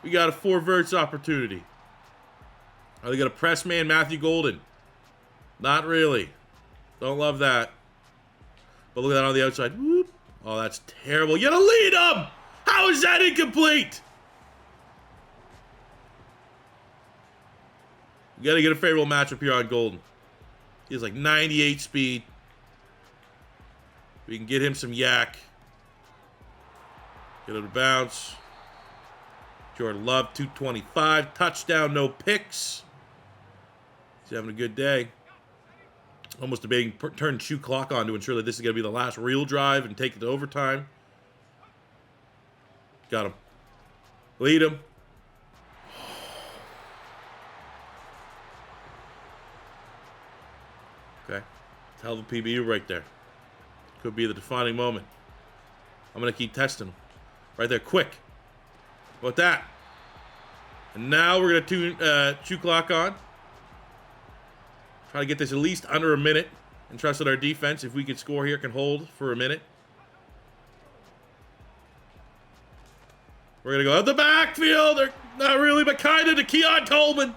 We got a 4 verts opportunity. Are they going to press man Matthew Golden? Not really. Don't love that. But look at that on the outside. Whoop. Oh, that's terrible. You gotta lead him! How is that incomplete? You gotta get a favorable matchup here on Golden. He has like 98 speed. We can get him some yak. Get him to bounce. Jordan Love, 225. Touchdown, no picks. He's having a good day. Almost debating turn shoe clock on to ensure that this is going to be the last real drive and take it to overtime. Got him. Lead him. Okay. Hell of a PBU right there. Could be the defining moment. I'm going to keep testing him. Right there, quick. How about that? And now we're going to tune shoe clock on. Try to get this at least under a minute and trust that our defense, if we can score here, can hold for a minute. We're going to go out the backfield. Or not really, but kind of to Keon Coleman.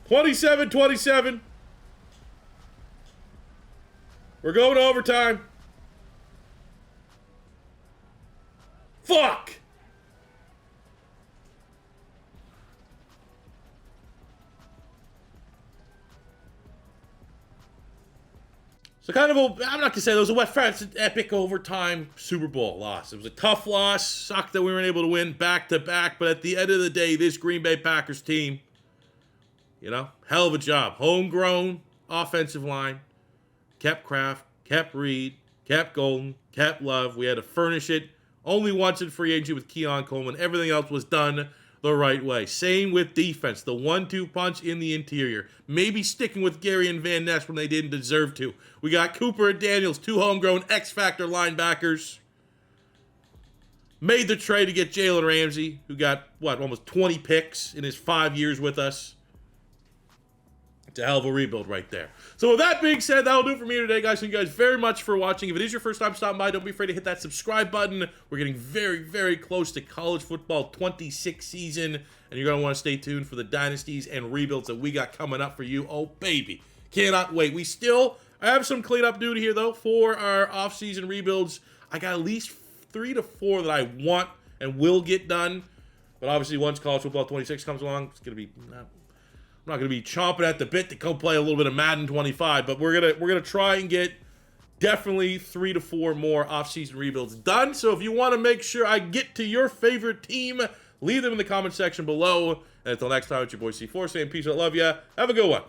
27-27. We're going to overtime. Fuck! So kind of I'm not going to say it was a West France epic overtime Super Bowl loss. It was a tough loss. Sucked that we weren't able to win back-to-back. But at the end of the day, this Green Bay Packers team, you know, hell of a job. Homegrown offensive line. Kept Kraft, kept Reed, kept Golden, kept Love. We had to furnish it. Only once in free agency with Keon Coleman. Everything else was done the right way. Same with defense. The 1-2 punch in the interior. Maybe sticking with Gary and Van Ness when they didn't deserve to. We got Cooper and Daniels, two homegrown X-Factor linebackers. Made the trade to get Jalen Ramsey, who got, what, almost 20 picks in his 5 years with us. It's a hell of a rebuild right there. So with that being said, that'll do it for me today, guys. Thank you guys very much for watching. If it is your first time stopping by, don't be afraid to hit that subscribe button. We're getting very, very close to college football 26 season, and you're going to want to stay tuned for the dynasties and rebuilds that we got coming up for you. Oh, baby. Cannot wait. We still have some cleanup duty here, though, for our off-season rebuilds. I got at least 3 to 4 that I want and will get done. But obviously, once college football 26 comes along, it's going to be... I'm not going to be chomping at the bit to go play a little bit of Madden 25, but we're gonna try and get definitely 3 to 4 more off-season rebuilds done. So if you want to make sure I get to your favorite team, leave them in the comment section below. And until next time, it's your boy C4 saying peace out, love ya. Have a good one.